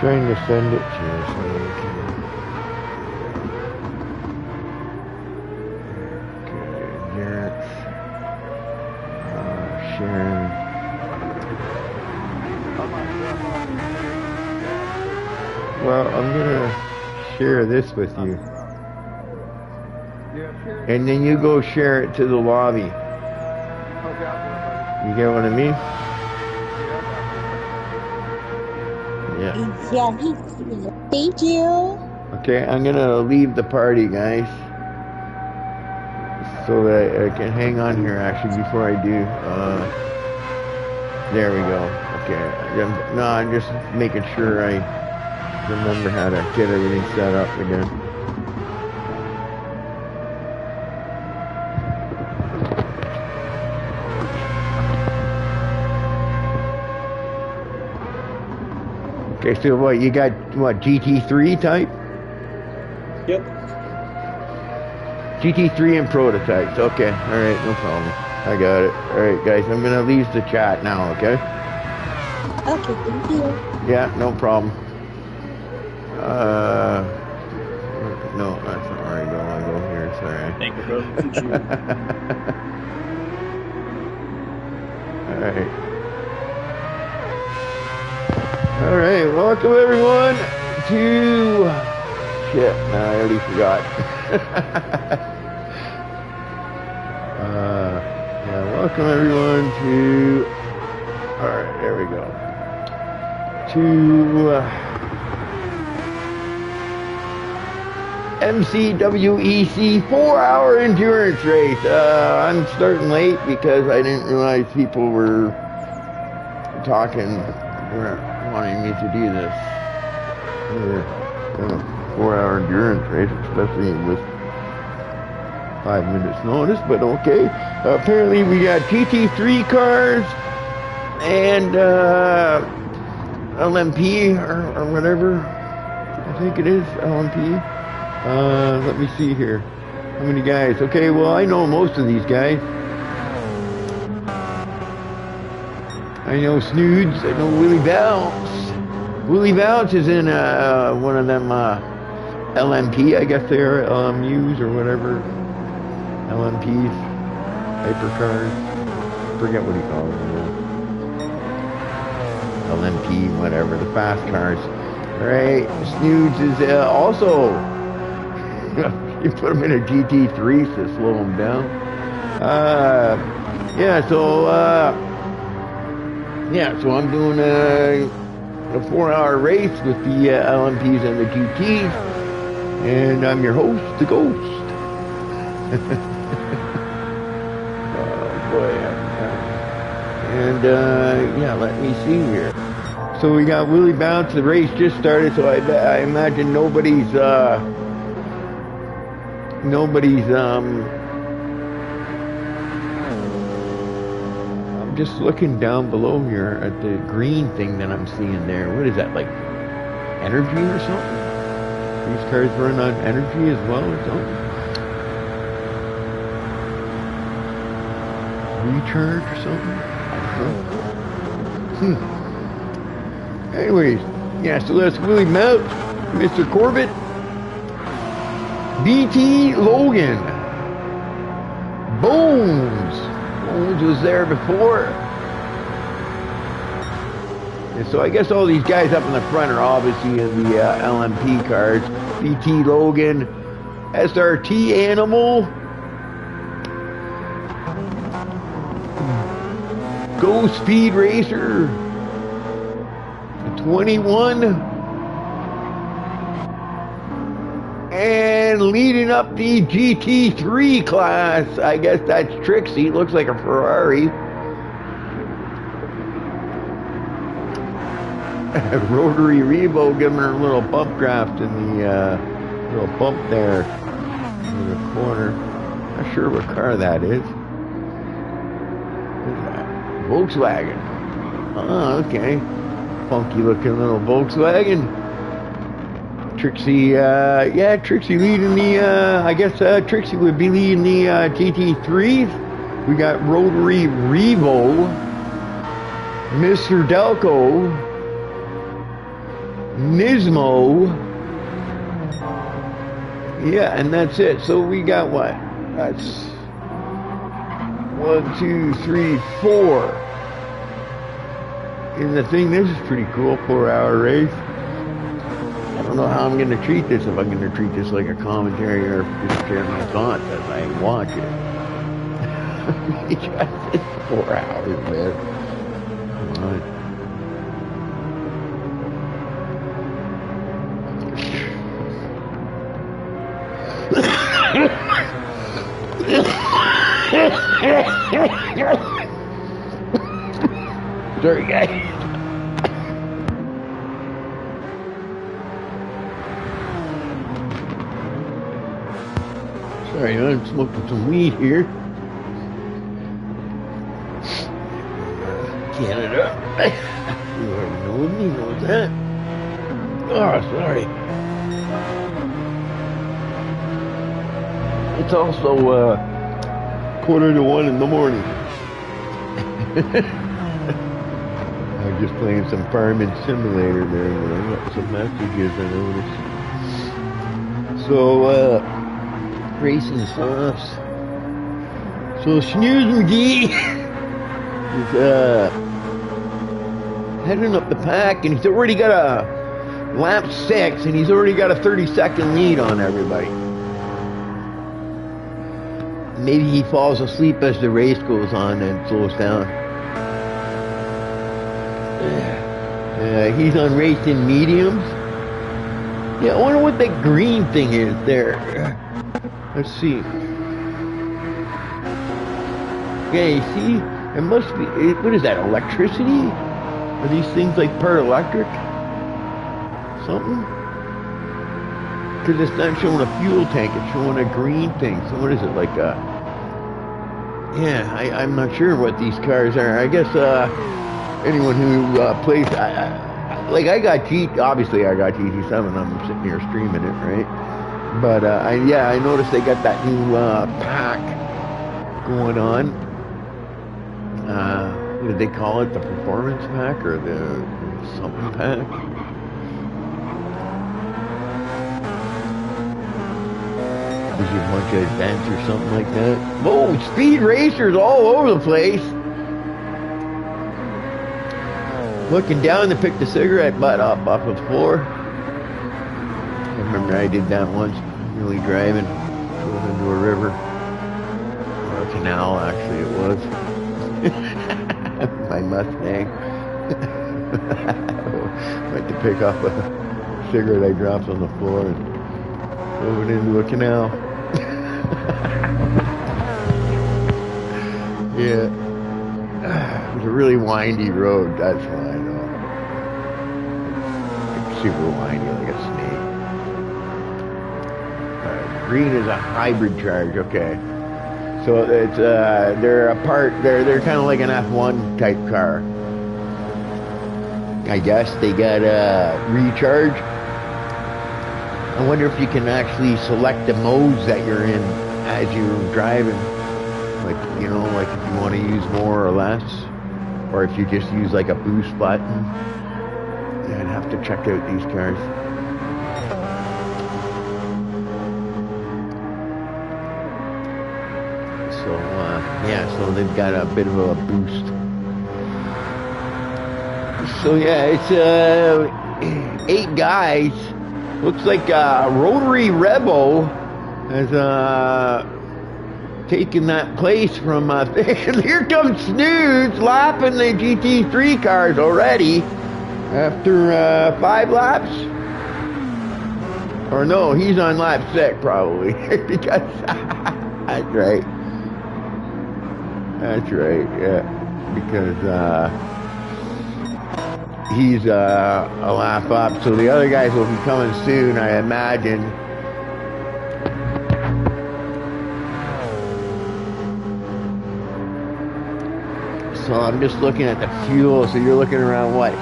trying to send it to you. So you can... Okay, Garrett's. Sharon. Well, I'm gonna share this with you. And then you go share it to the lobby. You get what I mean? Yeah. Yeah, thank you. Okay, I'm gonna leave the party, guys. So that I can hang on here actually before I do. There we go. Okay. No, I'm just making sure I remember how to get everything set up again. Okay, so what, you got, what, GT3 type? Yep. GT3 and prototypes. Okay, alright, no problem. I got it. Alright, guys, I'm gonna leave the chat now, okay? Okay, thank you. Yeah, no problem. No, that's not where I go. I go here, sorry. Thank you, brother. Alright. Alright, welcome everyone to... Shit, no, I already forgot. Yeah, welcome everyone to... Alright, there we go. To... MCWEC 4-hour endurance race. I'm starting late because I didn't realize people were wanting me to do this. 4-hour endurance race, especially with 5 minutes notice, but okay. Apparently we got GT3 cars and LMP or whatever. I think it is LMP. Let me see here. How many guys? Okay, well, I know most of these guys. I know Snoods. I know Willie Bounce. Willie Bounce is in one of them LMP, I guess they are LMUs or whatever. LMPs. Hypercars. Forget what he calls them. LMP, whatever. The fast cars. Right. Snoods is also... You put them in a GT3 to slow them down. Yeah, so I'm doing a 4-hour race with the LMPs and the GTs, and I'm your host, the Ghost. Oh boy. And yeah, let me see here. So we got Willie Bounce. The race just started, so I imagine nobody's I'm just looking down below here at the green thing that I'm seeing there. What is that, like energy or something? These cars run on energy as well or something? Recharge or something? Anyways, yeah, so that's Willie Mount, Mr. Corbett, BT Logan, Bones. Bones was there before. And so I guess all these guys up in the front are obviously in the LMP cars. BT Logan, SRT Animal, Go Speed Racer, 21. And leading up the GT3 class, I guess that's Trixie. Looks like a Ferrari. Rotary Revo giving her a little bump draft in the little bump there in the corner. Not sure what car that is. What is that? Volkswagen. Oh, okay. Funky looking little Volkswagen. Trixie, yeah, Trixie leading the, I guess Trixie would be leading the GT3s. We got Rotary Revo, Mr. Delco, Nismo. Yeah, and that's it. So we got what? That's 1, 2, 3, 4. And the thing, this is pretty cool, 4-hour race. I don't know how I'm going to treat this, if I'm going to treat this like a commentary or just share my thoughts as I watch it. Because it's 4 hours, man. Come on. Sorry, guys. Sorry, I'm smoking some weed here. Canada. Whoever knows me knows that. Oh, sorry. It's also 1:45 in the morning. I'm just playing some Farming Simulator there, and I got some messages I noticed. So, racing sauce. So, Snooze McGee is heading up the pack, and he's already got a lap 6, and he's already got a 30-second lead on everybody. Maybe he falls asleep as the race goes on and slows down. He's on racing mediums. Yeah, I wonder what that green thing is there. Let's see. Yeah, you see? It must be, what is that, electricity? Are these things like part electric? Something? Because it's not showing a fuel tank, it's showing a green thing. So what is it, like a... Yeah, I'm not sure what these cars are. I guess anyone who plays... I got obviously I got GT7, I'm sitting here streaming it, right? But I noticed they got that new pack going on. What did they call it? The performance pack or the something pack? Gives you a bunch of events or something like that. Whoa, speed racers all over the place. Looking down to pick the cigarette butt up off the floor. I remember I did that once, really driving. Drove into a river. Or a canal, actually it was. My Mustang. Went to pick up a cigarette I dropped on the floor and drove it into a canal. Yeah. It was a really windy road, that's why I know. Super windy, like a snake. Green is a hybrid charge, okay. So it's they're apart. They're kind of like an F1 type car. I guess they got recharge. I wonder if you can actually select the modes that you're in as you're driving. Like, you know, like if you want to use more or less, or if you just use like a boost button. Yeah, I'd have to check out these cars. So, yeah, so they've got a bit of a boost. So, yeah, it's 8 guys. Looks like Rotary Rebo has taken that place from... here comes Snooze lapping the GT3 cars already after 5 laps. Or no, he's on lap 6 probably. Because... that's right. That's right, yeah. Because he's a lap up, so the other guys will be coming soon, I imagine. So I'm just looking at the fuel, so you're looking around what?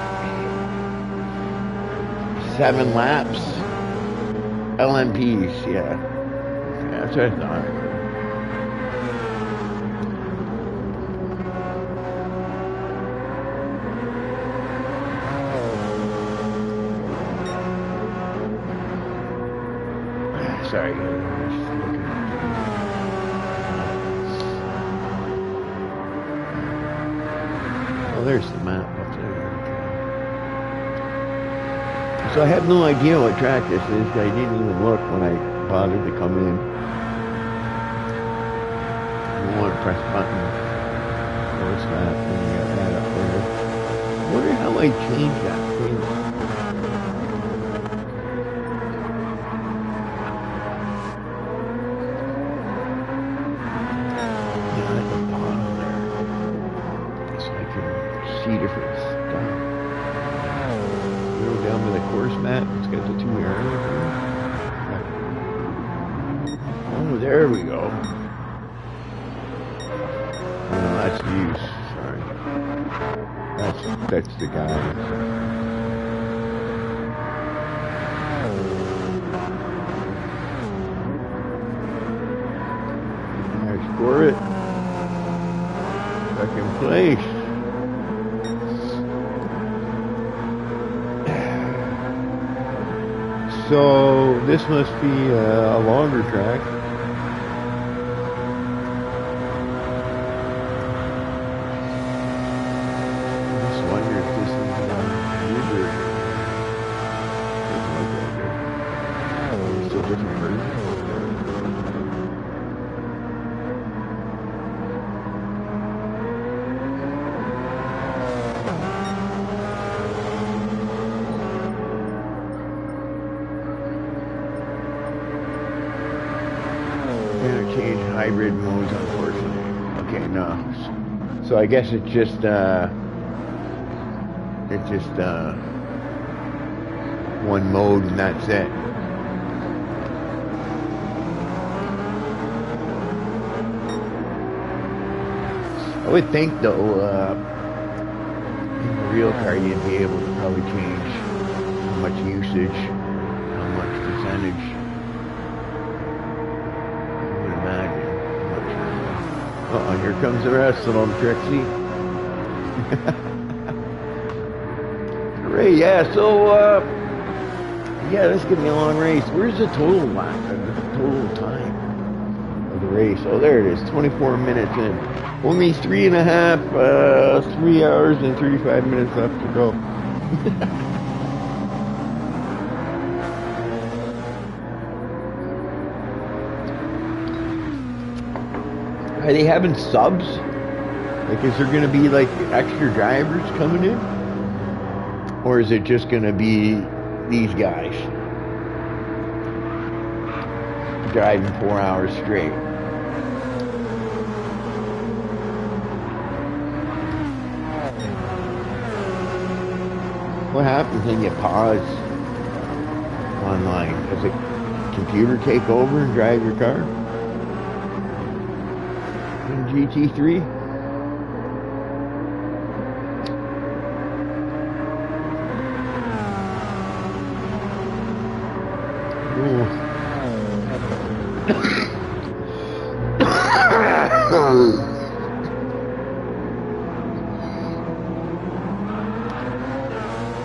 7 laps? LMPs, yeah. That's what I thought. Sorry, I'm just looking. Oh, there's the map up there. Okay. So I have no idea what track this is. I didn't even look when I bothered to come in. I want to press button. What's that? And you got that up there. I wonder how I change that thing. See different stuff. Go down to the course map. It's got the 2 arrows here. Oh, there we go. Oh, no, that's use. Sorry. That's the guy. I score it. Second place. So this must be a longer track. I just wonder if this is Uber. Doesn't look like it. It's a different version. Hybrid modes, unfortunately. Okay, no. So I guess it's just one mode and that's it. I would think though, in the real car you'd be able to probably change how much usage, how much percentage. Oh, here comes the rest of them, Trixie. Great, yeah, so, yeah, this is going to be a long race. Where's the total lap, the total time of the race? Oh, there it is, 24 minutes in. Only 3 hours and 35 minutes left to go. Are they having subs? Like, is there going to be, like, extra drivers coming in? Or is it just going to be these guys driving 4 hours straight? What happens when you pause online? Does the computer take over and drive your car? GT3.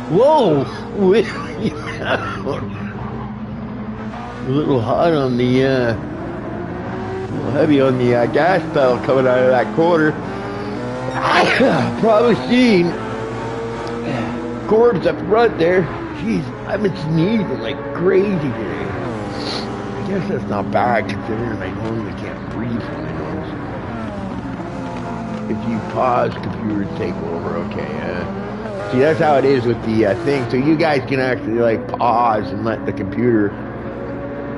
Whoa! A little hot on the heavy on the gas pedal coming out of that corner. Probably seen Corbs up front there. Jeez, I've been sneezing like crazy today. I guess that's not bad considering I normally can't breathe from my nose. If you pause, computers take over. Okay. See, that's how it is with the thing. So you guys can actually like pause and let the computer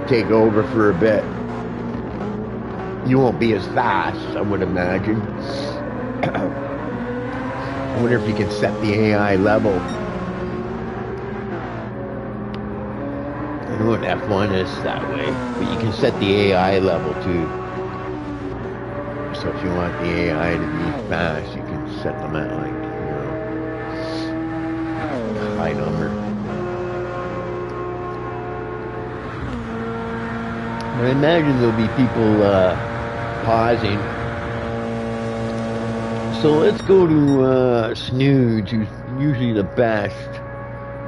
take over for a bit. You won't be as fast, I would imagine. I wonder if you can set the AI level. I know in F1 is that way, but you can set the AI level too. So if you want the AI to be fast, you can set them at like, high number. But I imagine there'll be people pausing. So let's go to Snoods, who's usually the best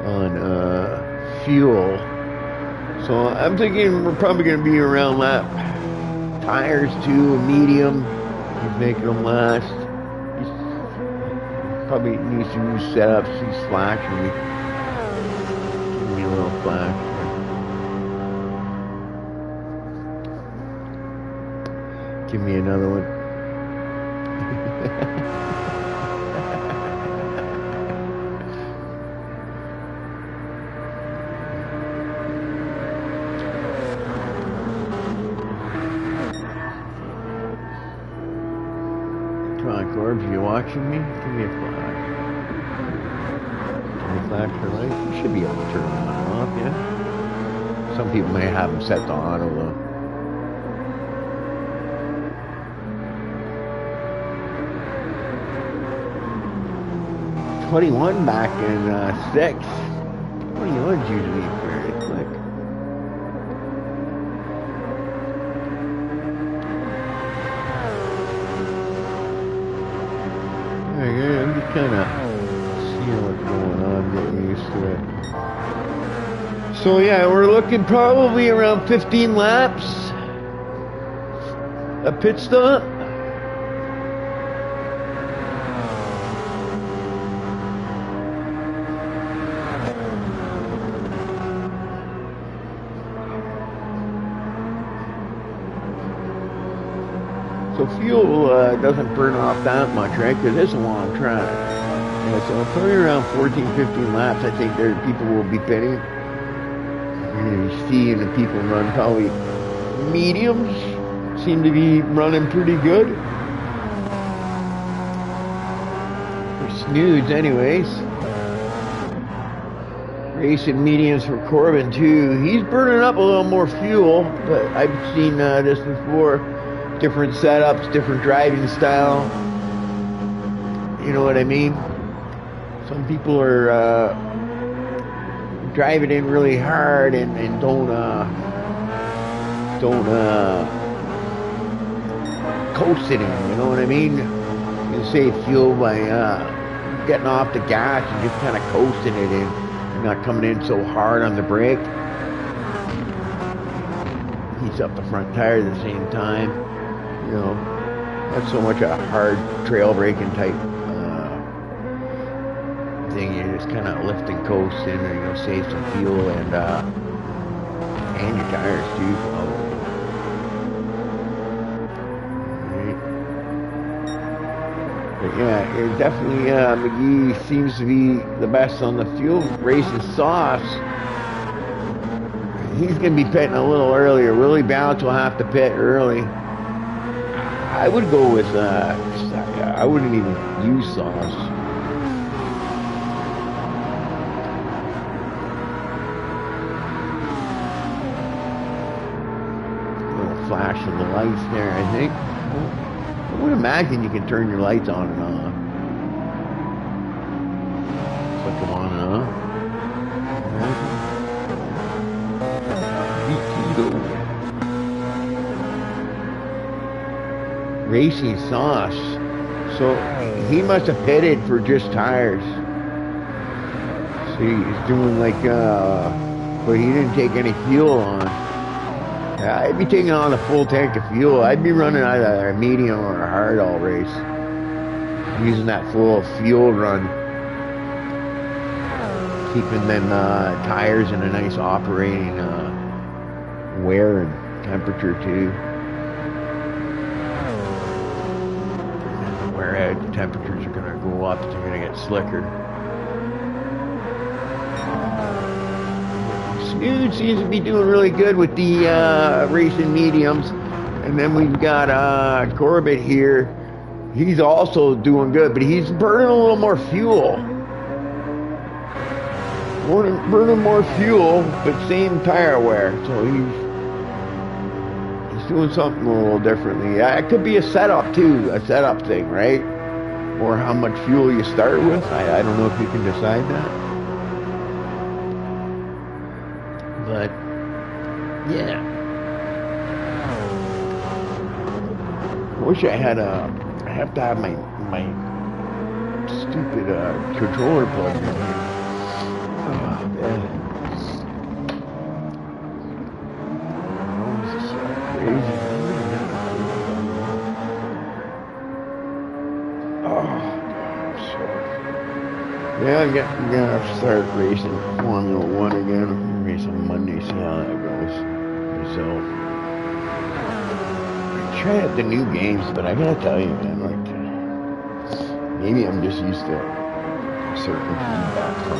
on fuel. So I'm thinking we're probably going to be around lap. Tires too, a medium. He's making them last. He's probably needs to use setups. He's flashing me. Give me a little flash. Give me another one. Come on, Corbs, you watching me? Give me a flash. Give me a flash for light. You should be able to turn them on and off, yeah? Some people may have them set to auto though. .21 back in 6. 21's usually fairly quick. Yeah, I'm just kind of seeing what's going on, getting used to it. So yeah, we're looking probably around 15 laps. A pit stop. So fuel doesn't burn off that much, right? Because it's a long track. Yeah, so probably around 14, 15 laps, I think there people will be pitting. You're going to be seeing the people run probably mediums. Seem to be running pretty good. For snoods, anyways. Racing mediums for Corbin, too. He's burning up a little more fuel, but I've seen this before. Different setups, different driving style. You know what I mean? Some people are driving in really hard and don't coast it in. You know what I mean? You save fuel by getting off the gas and just kind of coasting it in, and not coming in so hard on the brake. Heats up the front tire at the same time. You know, not so much a hard trail braking type thing. You're just kind of lift and coast in, and you know, save some fuel and your tires too. Right. But yeah, it definitely McGee seems to be the best on the fuel. Racing softs. He's going to be pitting a little earlier. Willie Bounce will have to pit early. I would go with, I wouldn't even use sauce. A little flash of the lights there, I think. I would imagine you can turn your lights on and off. Flick them on and off. Racing sauce. So he must have pitted for just tires. See, he's doing like, but he didn't take any fuel on. I'd be taking on a full tank of fuel. I'd be running either a medium or a hard all race. Using that full fuel run. Keeping them tires in a nice operating wear and temperature too. Where the temperatures are going to go up, they're going to get slicker. Snood seems to be doing really good with the racing mediums. And then we've got Corbett here. He's also doing good, but he's burning a little more fuel. Burning more fuel, but same tire wear. So he's doing something a little differently. It could be a setup too, a setup thing, right? Or how much fuel you start with. I don't know if you can decide that. But yeah, I wish I had I have to have my stupid controller plugged in here. Oh, man. Yeah, I'm gonna start racing Formula One again. Race on Monday, see how that goes. Myself. I try out the new games, but I gotta tell you, man, like maybe I'm just used to certain feedback from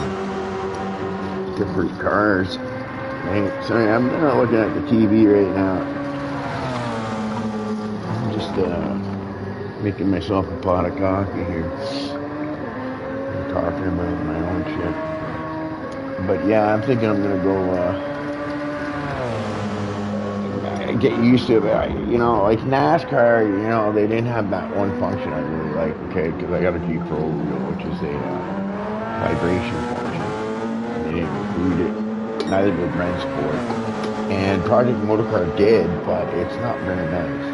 different cars. Right? Sorry, I'm not looking at the TV right now. I'm just making myself a pot of coffee here. I'm talking about my own shit. But yeah, I'm thinking I'm gonna go get used to it. You know, like NASCAR, you know, they didn't have that one function I really like, okay, because I got a G-Pro wheel, which is a vibration function. They didn't include it. Neither did Brand Sport. And Project Motorcar did, but it's not very nice.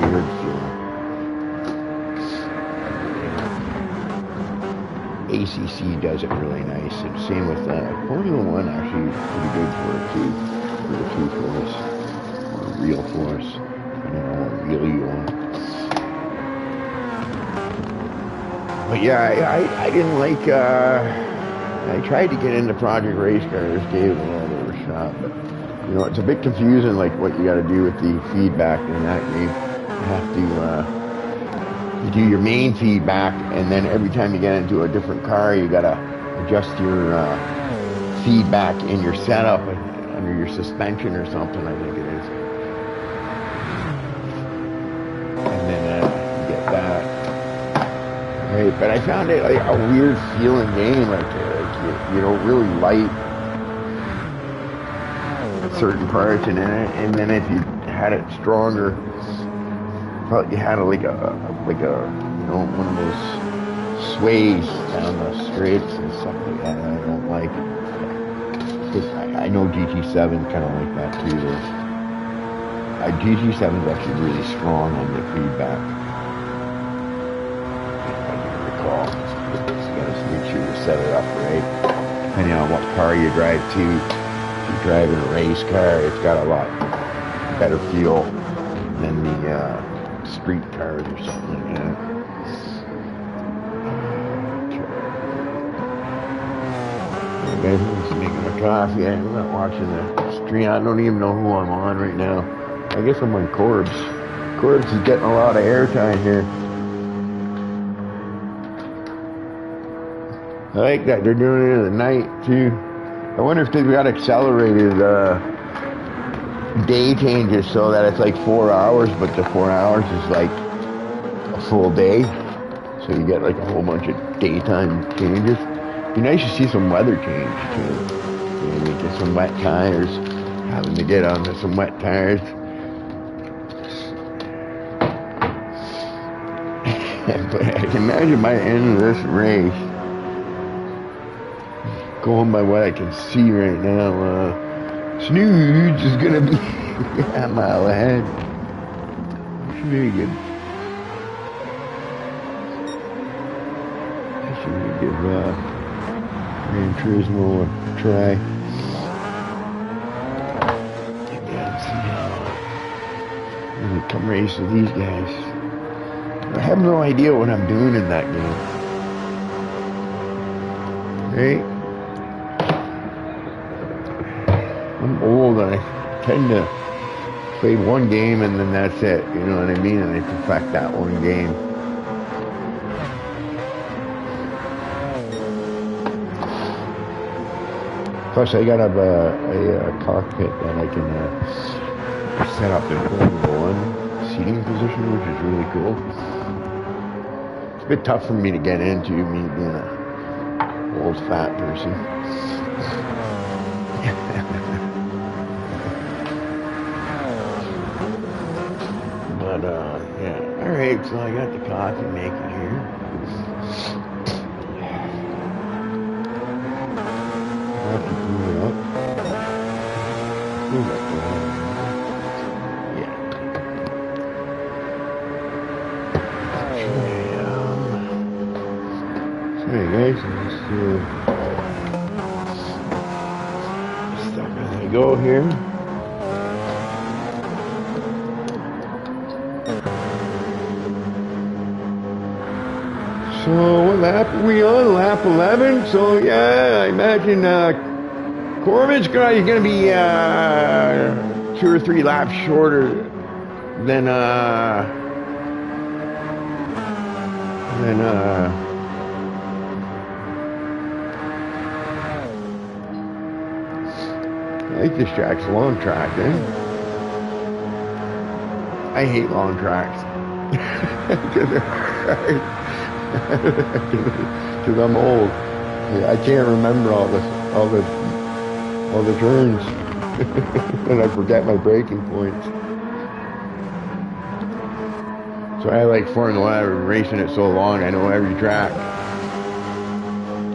Weird feeling. ACC does it really nice, and same with Formula One. Actually, pretty good for it too, for the two force or real force. I don't know what wheel you want. But yeah, I didn't like. I tried to get into Project Race Cars, gave it a little bit of a shot, but you know it's a bit confusing, like what you got to do with the feedback in that game. You have to. You do your main feedback, and then every time you get into a different car, you gotta adjust your feedback in your setup under your suspension or something, I think it is. And then you get that. Right, but I found it like a weird feeling game, like you don't really light certain parts, and then if you had it stronger. Felt you had like a you know, one of those sways down the straights and stuff like that. I don't like it. I know GT7 kind of like that too. GT7 is actually really strong on the feedback. If I can recall, you gotta make sure you set it up right. Depending on what car you drive to, if you're driving a race car, it's got a lot better feel than the street cars or something like that. Guys, I'm just making my coffee. I'm not watching the stream. I don't even know who I'm on right now. I guess I'm on Corbs. Corbs is getting a lot of airtime here. I like that they're doing it in the night too. I wonder if they've got accelerated day changes so that it's like 4 hours, but the 4 hours is like a full day, so you get like a whole bunch of daytime changes. It'd be nice to see some weather change too. You know, get some wet tires, having to get onto some wet tires. But I can imagine by the end of this race, going by what I can see right now, Snooze is gonna be a mile ahead. Should be good. I should give Gran Turismo a try. Yeah, see how we come race with these guys. I have no idea what I'm doing in that game. Right? I'm old and I tend to play one game and then that's it, you know what I mean? And I perfect that one game. Plus I got a cockpit that I can set up in Formula One seating position, which is really cool. It's a bit tough for me to get into, me being a old fat person. But yeah, all right. So I got the coffee making here. I have to move it up. Move it up. Yeah. Sorry guys, I'm just stuck as I go here. So So what lap are we on? Lap 11. So yeah, I imagine Corbin's gonna be 2 or 3 laps shorter than I like this track. It's a long track, eh? I hate long tracks. Because I'm old. I can't remember all the turns. And I forget my braking points. So I like Formula racing it so long, I know every track.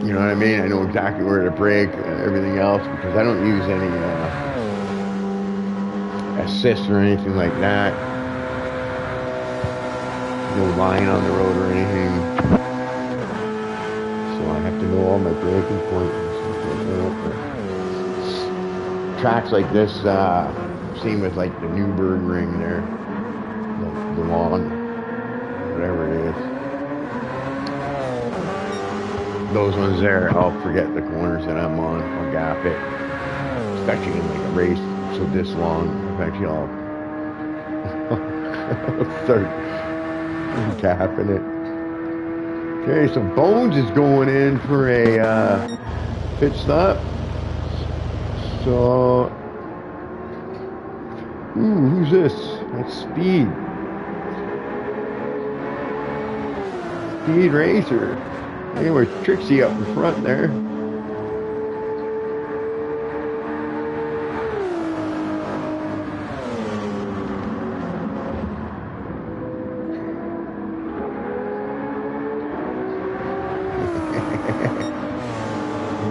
You know what I mean? I know exactly where to brake and everything else because I don't use any assist or anything like that. No line on the road or anything. So I have to know all my braking points and stuff like that. Tracks like this, same with like the Nürburgring there, the lawn, whatever it is. Those ones there, I'll forget the corners that I'm on. I'll gap it, especially in like a race so this long. Eventually, I'll start capping it. Okay, so Bones is going in for a pit stop. So, who's this? That's Speed. Speed Racer. Anyway, Trixie up in front there.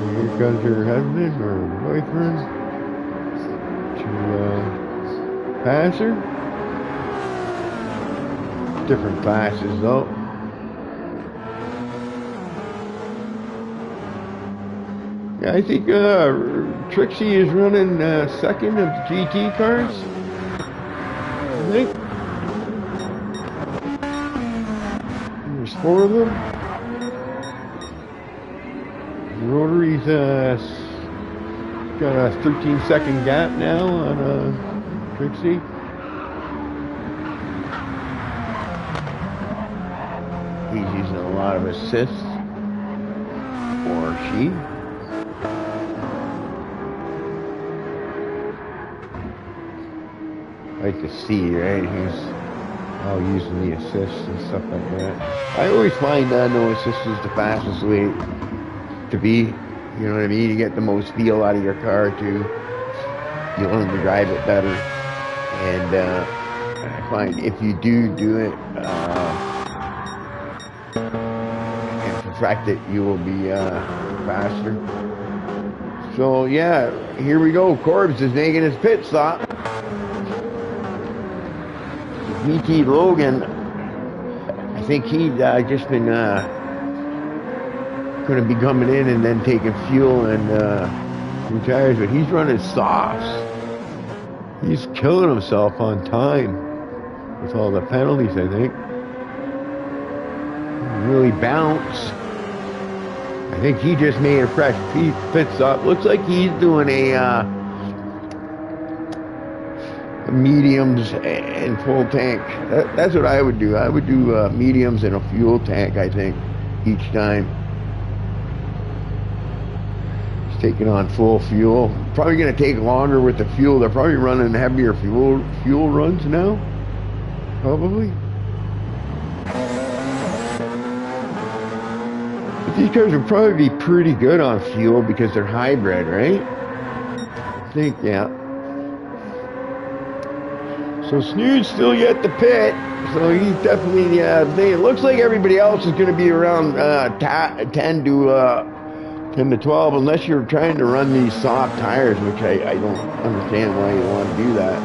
Here comes her husband or boyfriend to pass her. Different classes though. Yeah, I think Trixie is running second of the GT cars. I think. There's 4 of them. Rotary's got a 13-second gap now on Trixie. He's using a lot of assists, or she. Like to see, right? He's all using the assists and stuff like that. I always find no assist is the fastest way to be. You know what I mean? You get the most feel out of your car too. You learn to drive it better. And I find if you do it and perfect it, you will be faster. So yeah, here we go. Corbs is making his pit stop. VT Logan, I think he'd just been going to be coming in and then taking fuel and new tires, but he's running softs. He's killing himself on time with all the penalties, I think. Really bounced. I think he just made a fresh pit stop. Looks like he's doing a mediums and full tank. That's what I would do. I would do mediums and a fuel tank, I think, each time. He's taking on full fuel. Probably going to take longer with the fuel. They're probably running heavier fuel runs now. Probably. But these cars would probably be pretty good on fuel because they're hybrid, right? I think, yeah. So Snood's still yet to pit, so he's definitely, it looks like everybody else is going to be around 10 to 12, unless you're trying to run these soft tires, which I don't understand why you want to do that.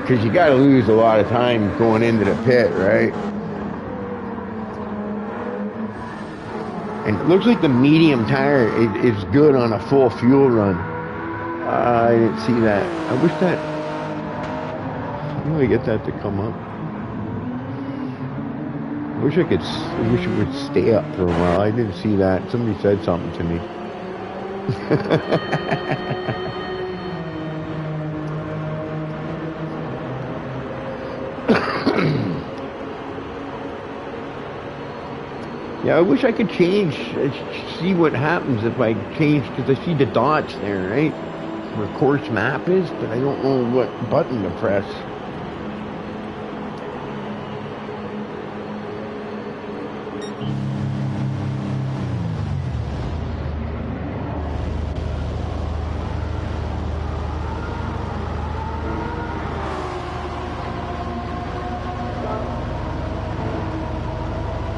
Because you got to lose a lot of time going into the pit, right? And it looks like the medium tire is good on a full fuel run. I didn't see that. I wish that do I get that to come up? I wish it would stay up for a while. I didn't see that. Somebody said something to me. Yeah, I wish I could change, see what happens if I change, because I see the dots there, right? Where course map is, but I don't know what button to press.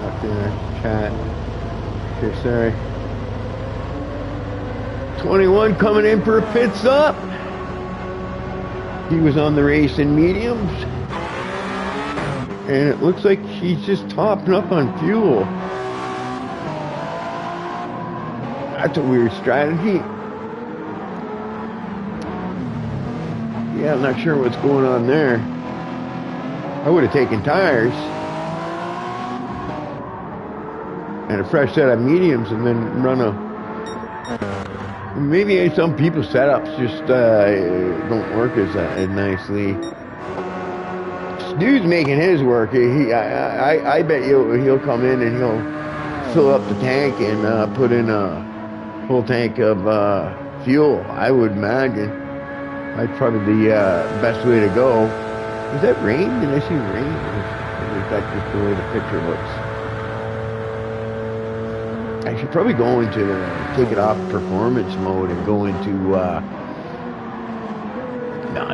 Up there, chat. Okay, sorry. 21 coming in for a pit stop. He was on the race in mediums. And it looks like he's just topping up on fuel. That's a weird strategy. Yeah, I'm not sure what's going on there. I would have taken tires and a fresh set of mediums and then run a... Maybe some people's setups just don't work as nicely. Dude's making his work. I bet he'll come in and he'll fill up the tank and put in a full tank of fuel. I would imagine that's probably the best way to go. Is that rain? Did I see rain? Or is that just the way the picture looks? I should probably go into take it off performance mode and go into no,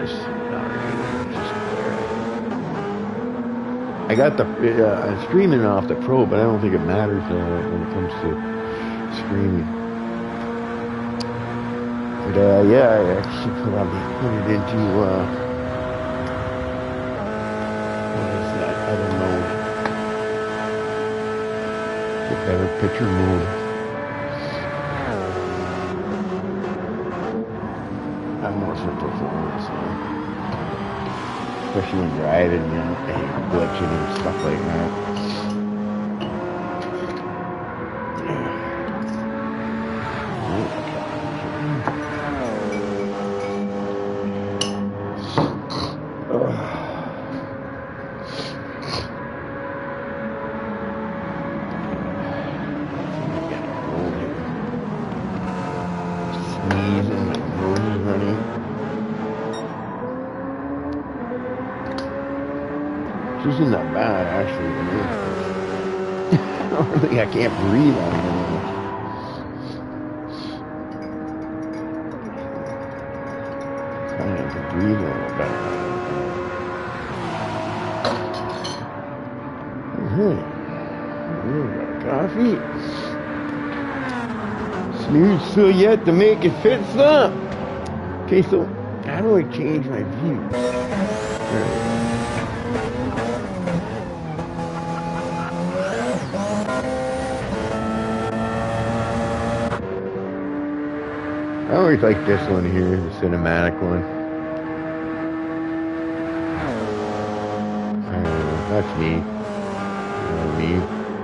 it's not really, it's just clear. I got the I'm streaming off the Pro, but I don't think it matters when it comes to streaming. But yeah, I should probably put it into what is that other mode? Better picture mode. I'm more for performance, especially when driving and glitching and stuff like that. Isn't that bad, actually. I don't think I can't breathe on it. I have to breathe a little better. Coffee. Snooze still yet to make it fit stop. Okay, so how do I change my view? I always like this one here, the cinematic one. I don't know, that's me. You know me.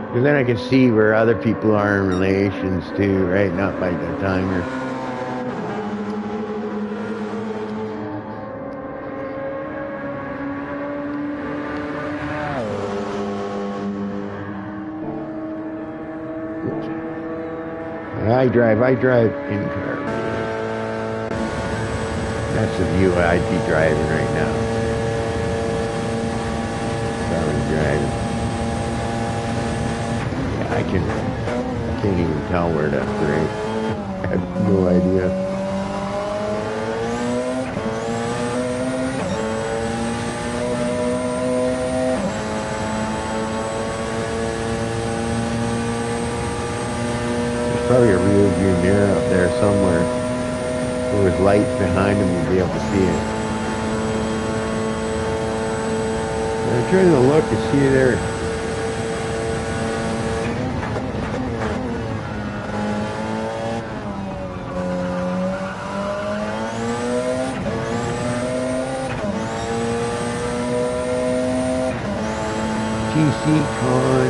Because then I can see where other people are in relations too, right? Not by the timer. I drive in car. That's the view I'd be driving right now. If I was driving. Yeah, I can't even tell where that's right. I have no idea. There's probably a rear view mirror up there somewhere. With lights behind him, you'll be able to see it. I'm trying to look to see there. Pecan.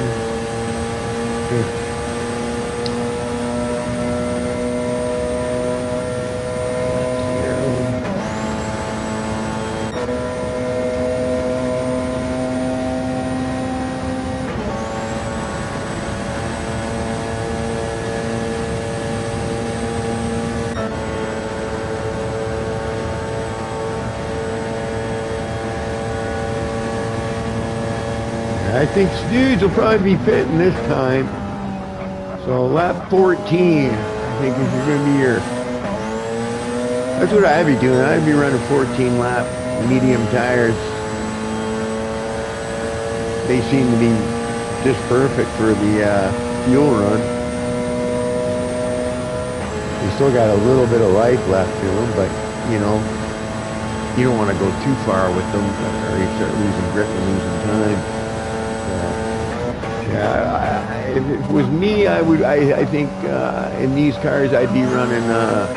I think Snooze will probably be fitting this time. So lap 14, I think is going to be your... That's what I'd be doing. I'd be running 14 lap medium tires. They seem to be just perfect for the fuel run. They still got a little bit of life left to them, but you know, you don't want to go too far with them or you start losing grip and losing time. Yeah, if it was me, I think in these cars I'd be running a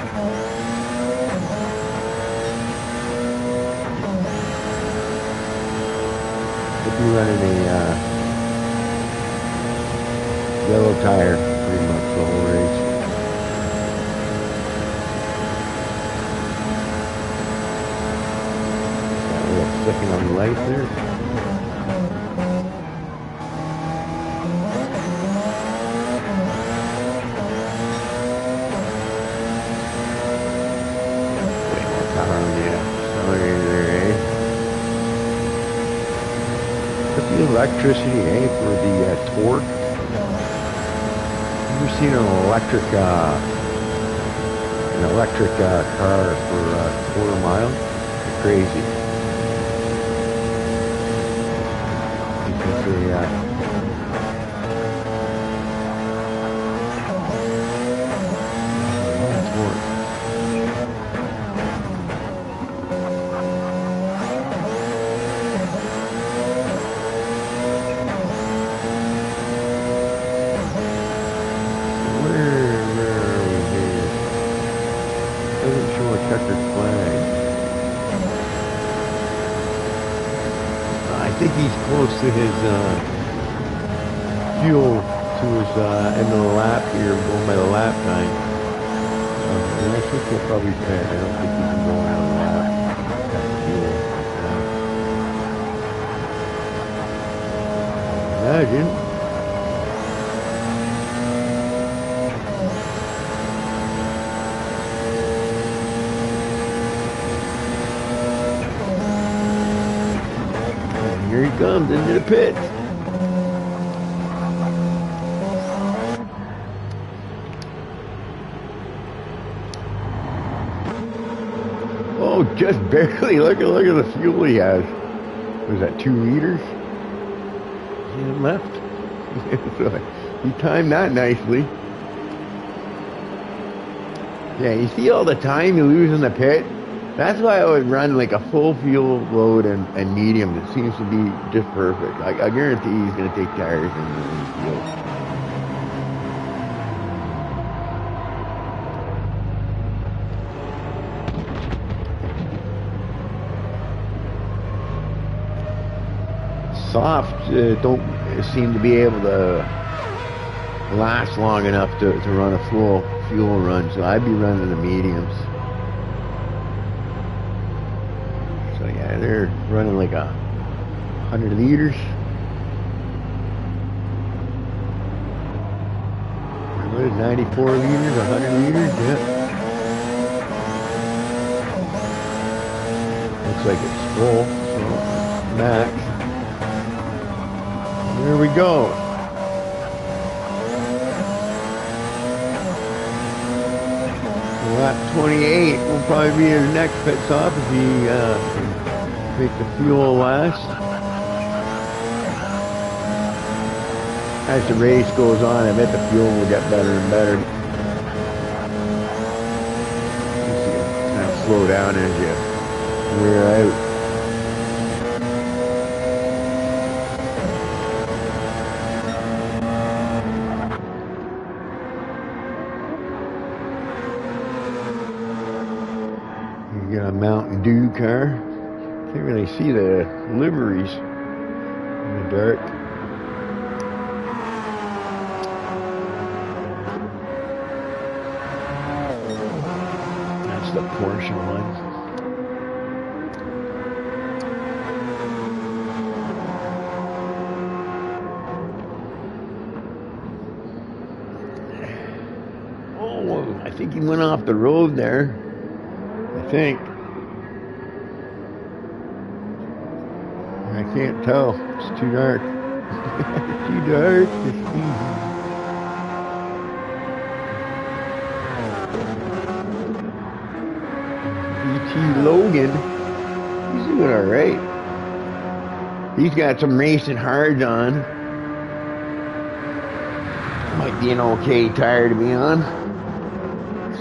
yellow tire pretty much the whole race. Got a little flicking on the light there. Electricity, for the torque. Ever seen an electric car for quarter mile? It's crazy. It's close to his fuel to his end of the lap here, going by the lap time. And I think he'll probably fit. I don't think he can go around the lap. That fuel. Imagine. Here he comes into the pit. Oh, just barely. Look at the fuel he has. Was that 2 liters? He had left. So he timed that nicely. Yeah, you see all the time you lose in the pit? That's why I would run like a full fuel load and medium. It seems to be just perfect. I guarantee he's going to take tires and lose fuel. Soft don't seem to be able to last long enough to run a full fuel run, so I'd be running the mediums. So yeah, they're running like 100 liters. What is 94 liters, 100 liters? Yeah. Looks like it's full, so max. There we go. Lap 28 will probably be his next pit stop if he can make the fuel last. As the race goes on, I bet the fuel will get better and better. You see it kind of slow down as you wear out. Got a Mountain Dew car. Can't really see the liveries in the dark. Porsche ones. Oh, I think he went off the road there. I think. I can't tell. It's too dark. Too dark to see. Logan, he's doing all right. He's got some racing hards on. Might be an okay tire to be on.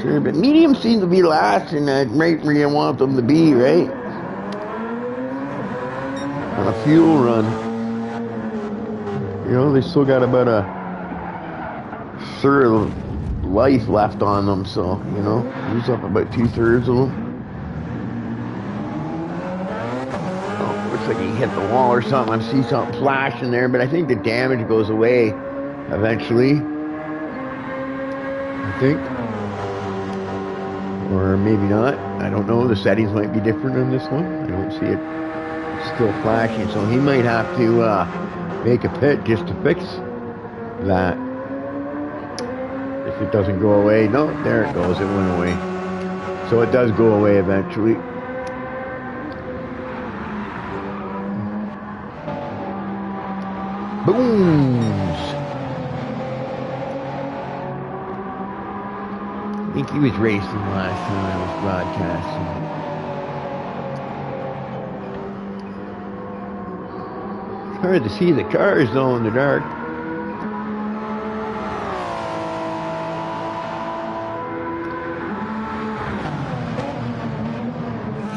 Sure, but medium seems to be last and right where you want them to be, right? On a fuel run. You know, they still got about a third of life left on them, so, you know, use up about 2/3 of them. Looks like he hit the wall or something. I see something flashing there, but I think the damage goes away eventually. I think. Or maybe not. I don't know. The settings might be different on this one. I don't see it. It's still flashing, so he might have to make a pit just to fix that. If it doesn't go away. No, there it goes. It went away. So it does go away eventually. Booms! I think he was racing last time I was broadcasting. It's hard to see the cars though in the dark.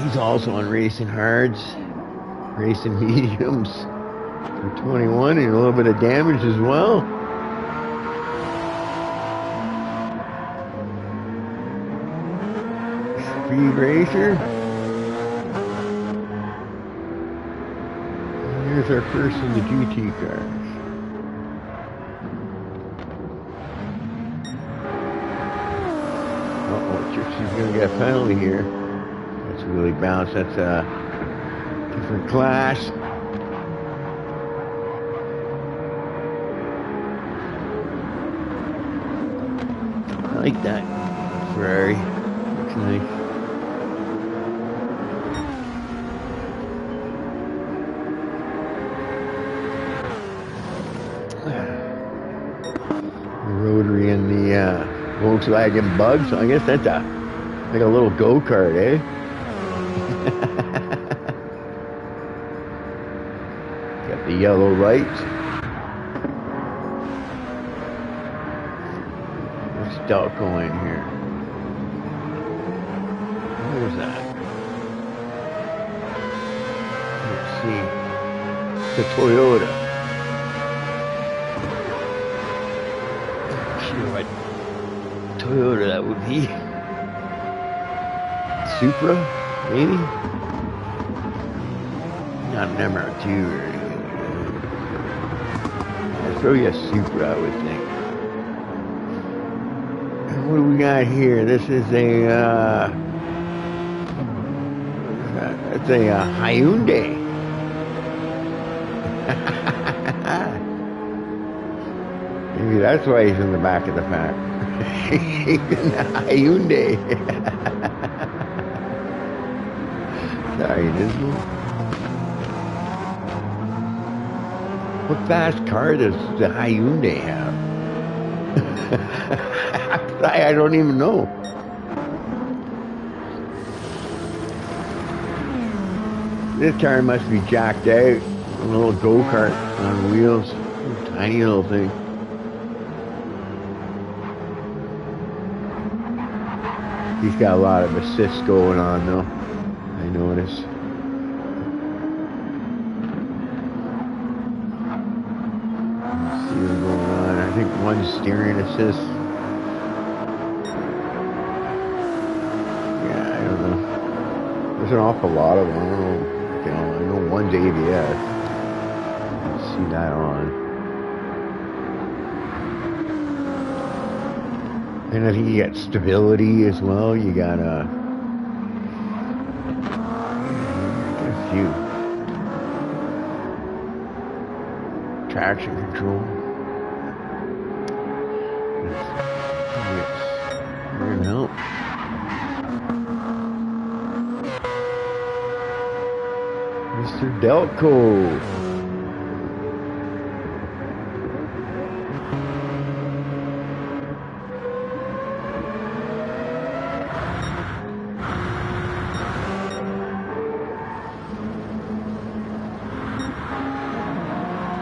He's also on racing hards, racing mediums. For 21 and a little bit of damage as well. Speed racer. And here's our first in the GT cars. Uh-oh, Trixie's gonna get a penalty here. That's really bounced. That's a different class. I like that Ferrari. Looks nice. The rotary in the Volkswagen Bug, so I guess that's like a little go-kart, eh? Got the yellow lights. Delco in here. Where's that? Let's see. The Toyota. Not sure what Toyota that would be. Supra, maybe? Not an MR2 or anything. It's probably a Supra, I would think. What do we got here? This is a, it's a Hyundai. Maybe that's why he's in the back of the pack. He's in the Hyundai. Sorry, this one. What fast car does the Hyundai have? I don't even know. This car must be jacked out. A little go-kart on wheels. Tiny little thing. He's got a lot of assists going on though. I notice. Let's see what's going on. I think one steering assist. There's an awful lot of them. I don't know. I know one's ABS. See that on. And I think you got stability as well. You got too. Traction control. Yes, we're gonna help. Mr. Delco.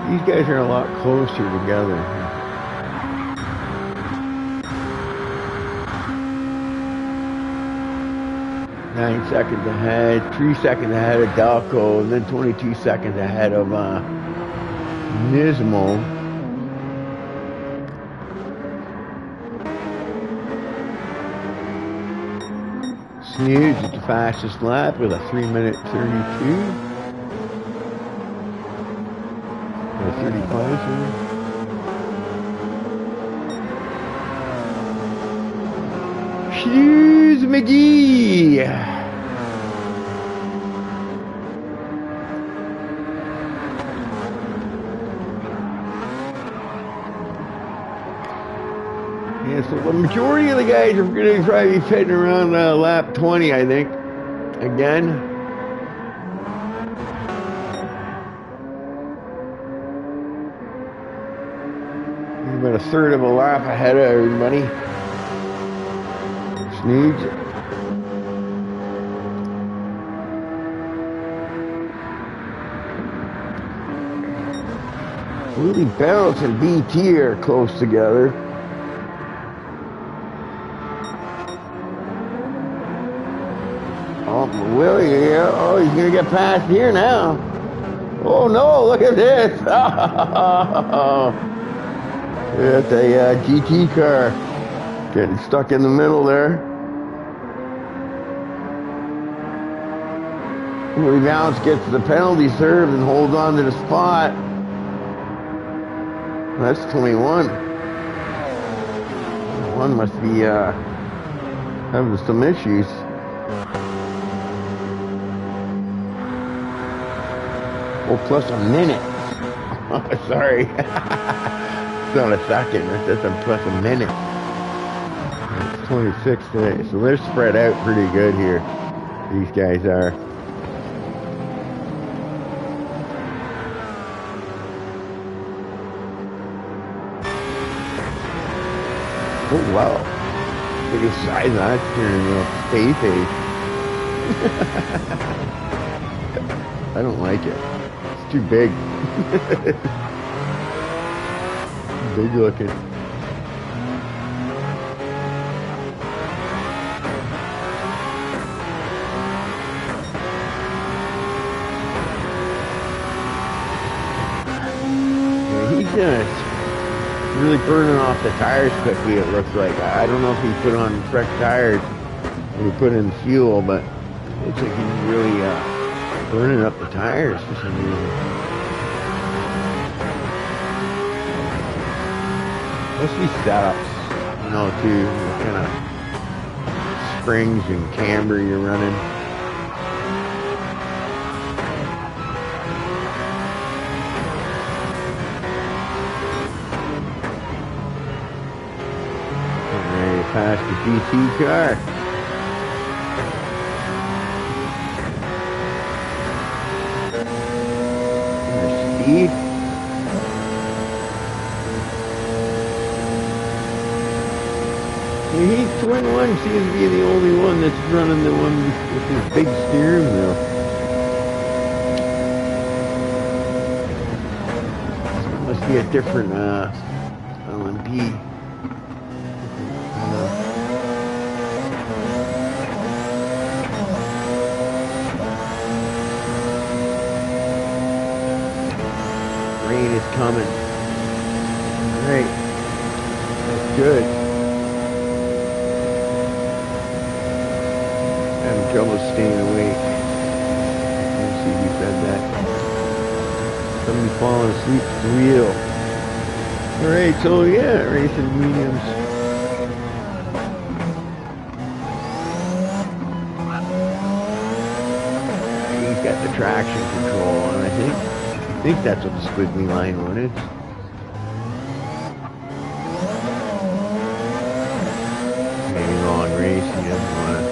These guys are a lot closer together. 9 seconds ahead, 3 seconds ahead of Delco, and then 22 seconds ahead of Nismo. Snooze is the fastest lap with a 3-minute 32. 35. Snooze McGee. Yeah, so the majority of the guys are going to probably be fitting around lap 20, I think. Again. About a third of a lap ahead of everybody. Snooze. Willie Bells and BT are close together. Oh, Willie, yeah. Oh, he's gonna get past here now. Oh no, look at this. It's a GT car getting stuck in the middle there. Willie Bounce gets the penalty serve and holds on to the spot. That's 21. One must be having some issues. Oh, plus a minute. Sorry. It's not a second, it's just a plus a minute. It's 26 today, so they're spread out pretty good here. These guys are. Oh wow. Look at the size of that steering wheel. Space age. I don't like it. It's too big. Big looking. Yeah, he's really burning off the tires quickly, it looks like. I don't know if he put on fresh tires when he put in fuel, but it looks like he's really burning up the tires for some reason. Must be setups, you know, too. What kind of springs and camber you're running. Alright, past the GT car. There's speed. He's 21 seems to be the only one that's running the one with his big steering wheel. So it must be a different LMP. Rain is coming. Alright. That's good. Trouble staying awake. Let's see who said that. Somebody falling asleep at the wheel. Alright, so yeah, racing mediums. He's got the traction control on. I think that's what the squiggly line one is. Maybe long race, he doesn't want to.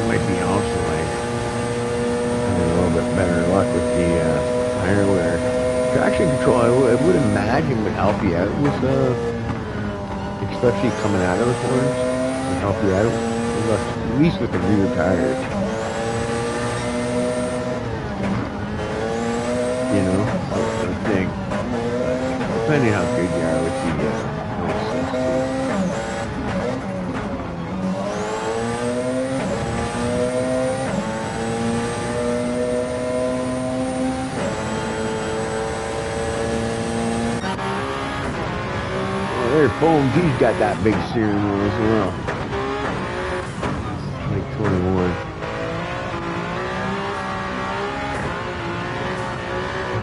Might be also like having a little bit better luck with the tire wear. Traction control, I would imagine, would help you out with, especially coming out of the corners, would help you out, at least with the rear tires. You know, that's the thing. Depending how good you are with the there's Bones, he's got that big steering wheel as well. Like 21.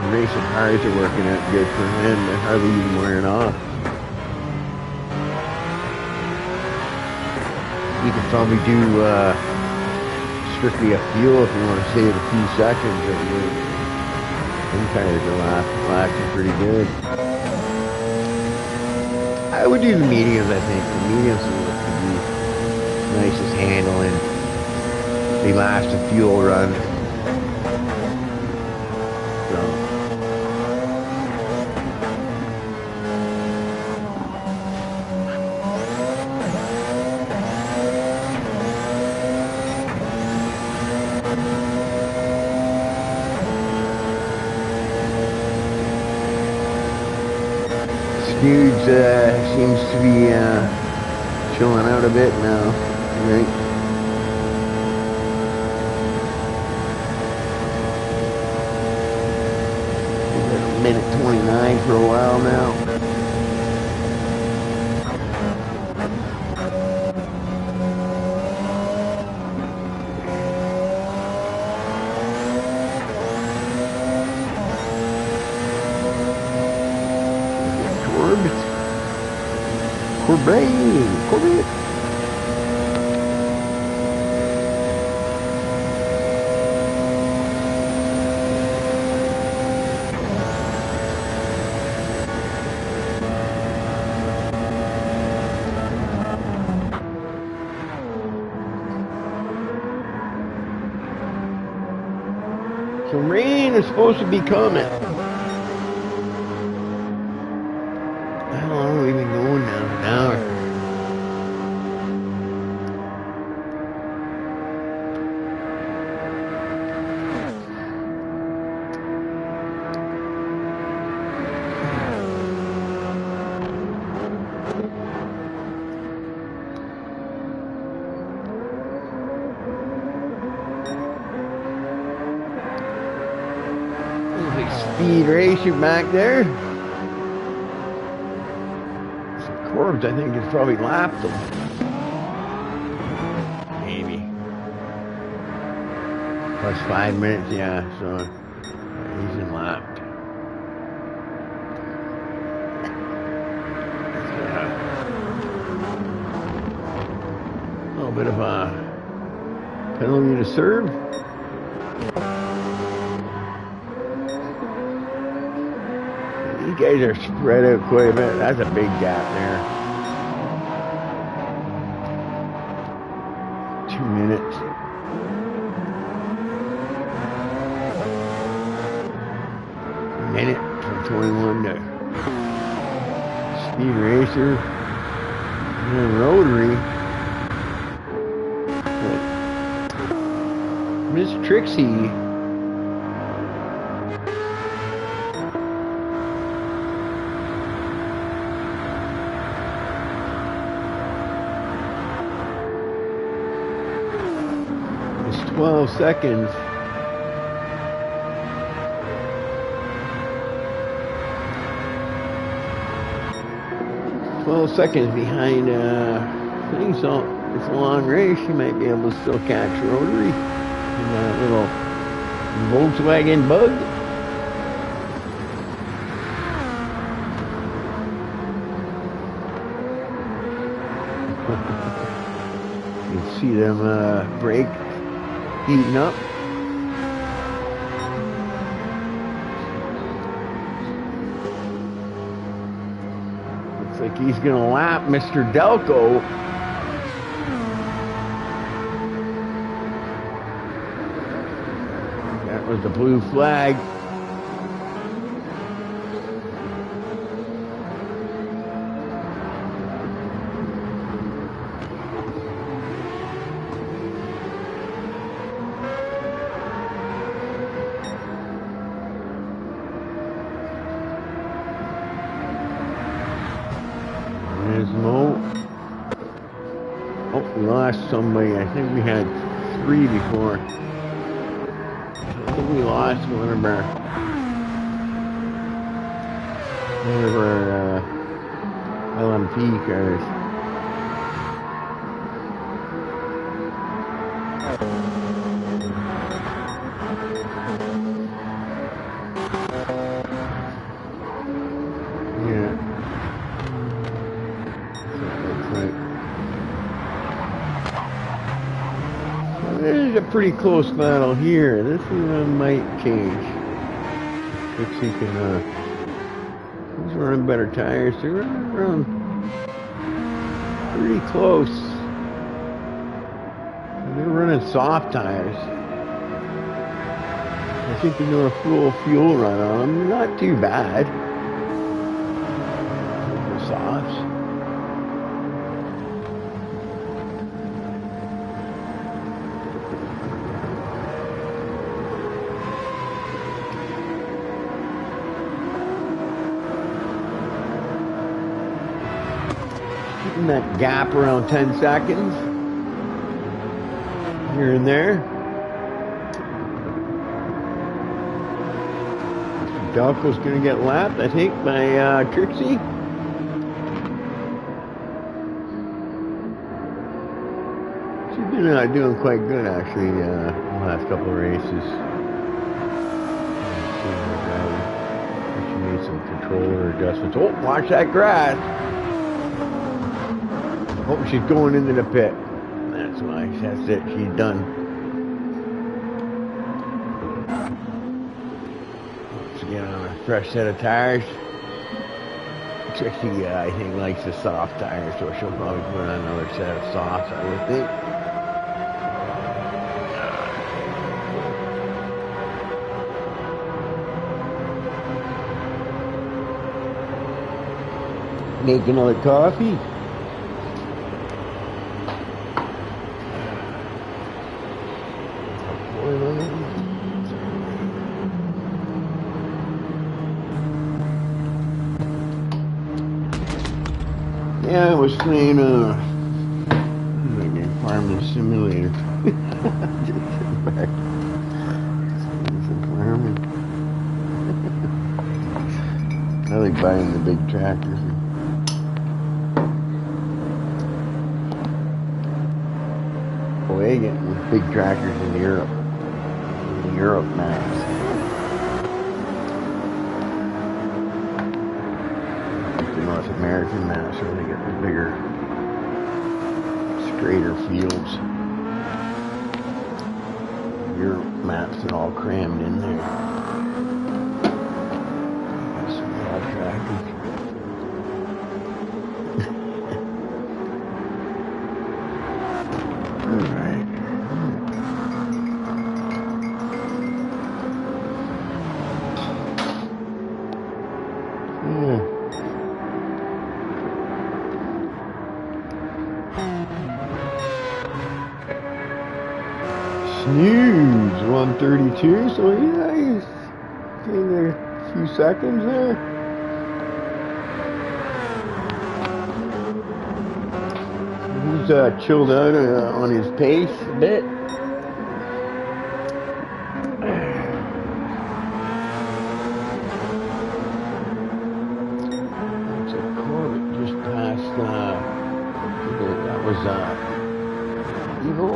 Racing cars are working out good for him. They're hardly even wearing off. You could probably do strictly a fuel if you want to save a few seconds. Them tires are lasting pretty good. I would do the mediums, I think. The mediums would be nicest handling. They last a fuel run. Huge seems to be chilling out a bit now, right? Minute 29 for a while now. Corbett. So rain is supposed to be coming. How long have we been going now? An hour. Speed racer back there. Corbs, I think, has probably lapped him. Maybe. Plus 5 minutes, yeah, so he's in lapped. A little bit of a penalty to serve. These guys are spread out quite a bit. That's a big gap there. 2 minutes. Minute from 21 to Speed Racer and Rotary. But Miss Trixie is 12 seconds. Seconds behind, I think so. It's a long race. You might be able to still catch Rotary in that little Volkswagen Bug. see them brakes heating up. Looks like he's gonna lap Mr. Delco. That was the blue flag. Oh, we lost somebody. I think we had 3 before. I think we lost one of our LMP cars. There's a pretty close battle here. This one might change. If he can, he's running better tires. They're running pretty close. They're running soft tires. I think they're doing a full fuel run on them. Not too bad. For softs. That gap around 10 seconds here and there. Delco's going to get lapped, I think, by Trixie. She's been doing quite good, actually, the last couple of races. She made some controller adjustments. Oh, watch that grass. Oh, she's going into the pit. That's why. That's it. She's done. Let's get on a fresh set of tires. Trixie, I think, likes the soft tires, so she'll probably put on another set of softs, I would think. Make another coffee. Yeah, I was playing like a farming simulator. Just sitting back. Some farming. I like buying the big tractors. Boy, getting big tractors in Europe. In Europe maps. North American maps where they get the bigger, straighter fields. Your maps are all crammed in there. Got some small tractors. All right. Yeah. Snooze, 132, so yeah, he's getting a few seconds there. He's chilled out on his pace a bit. It's a Corvette just past, that was, Evo.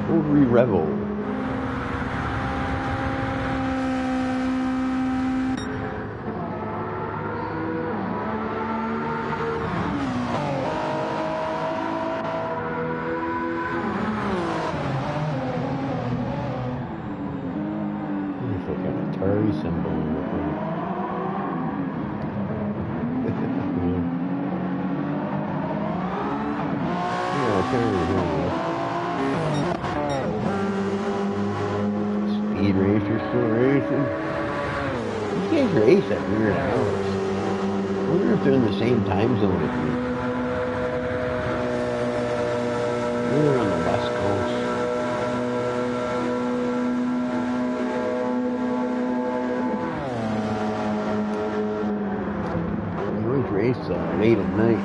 Rotary Rebel. Very simple. Speed racer still racing. These guys race at weird hours. I wonder if they're in the same time zone as me. Maybe they're on the West Coast. They always race late at night.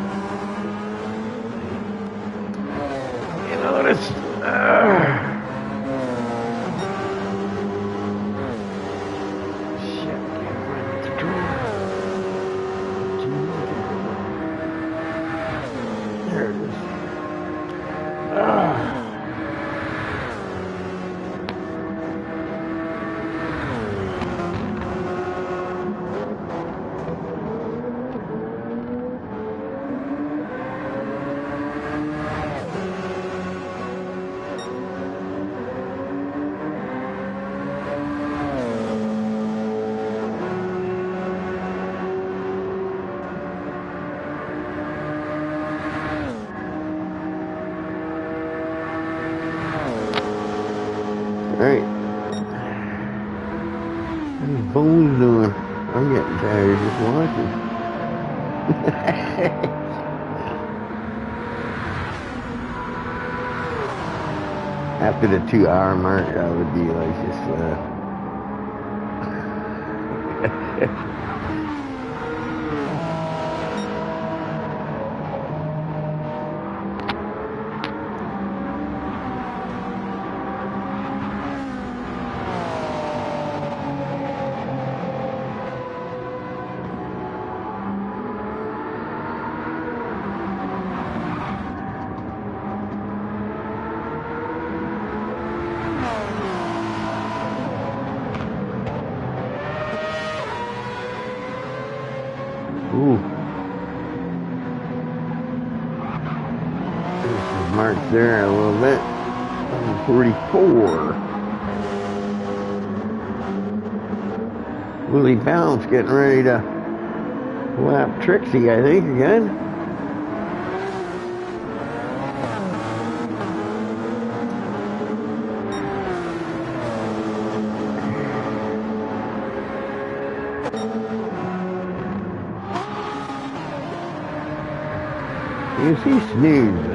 You notice? Shit, can't find the controller. There it is. Alright. How's Bones doing? I'm getting tired just watching. After the 2-hour mark, I would be like just, ooh. There's marks there a little bit. 44. Willie Bounce getting ready to lap Trixie, I think, again. You see Snooze.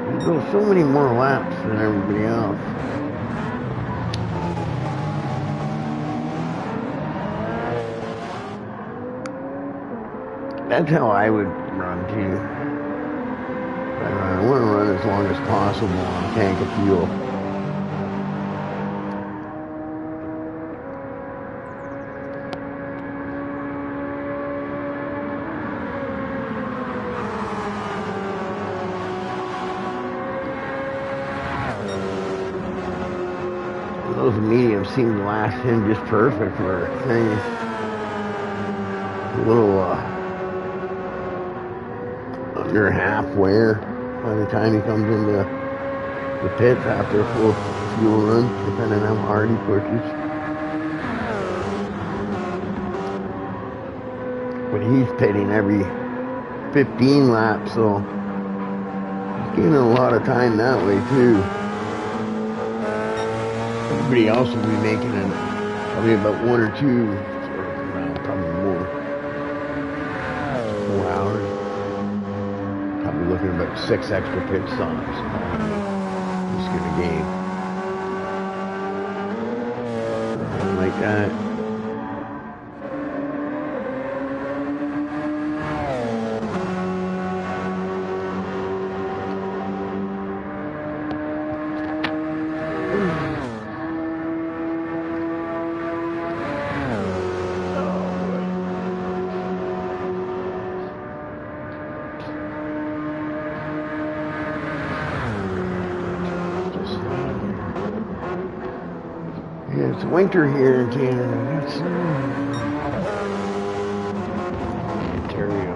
He goes so many more laps than everybody else. That's how I would run too. I want to run as long as possible on a tank of fuel. Those mediums seem to last him just perfect for things. A little under half wear by the time he comes into the pits after a full fuel run, depending on how hard he pushes. But he's pitting every 15 laps, so he's gaining a lot of time that way too. Everybody else will be making it probably about 1 or 2, well, probably more, 4 hours. Probably looking at about 6 extra pit stops. Just get a game. Something like that. Yeah, it's winter here in Canada. That's Ontario.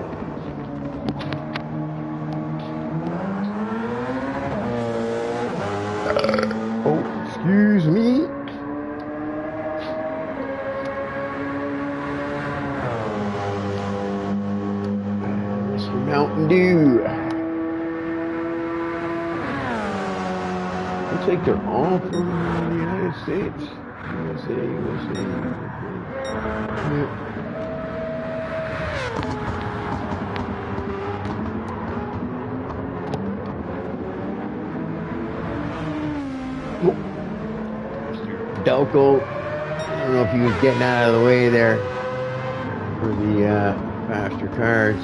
Looks like they're all from the United States. USA. Yeah. Delco, I don't know if he was getting out of the way there for the faster cars.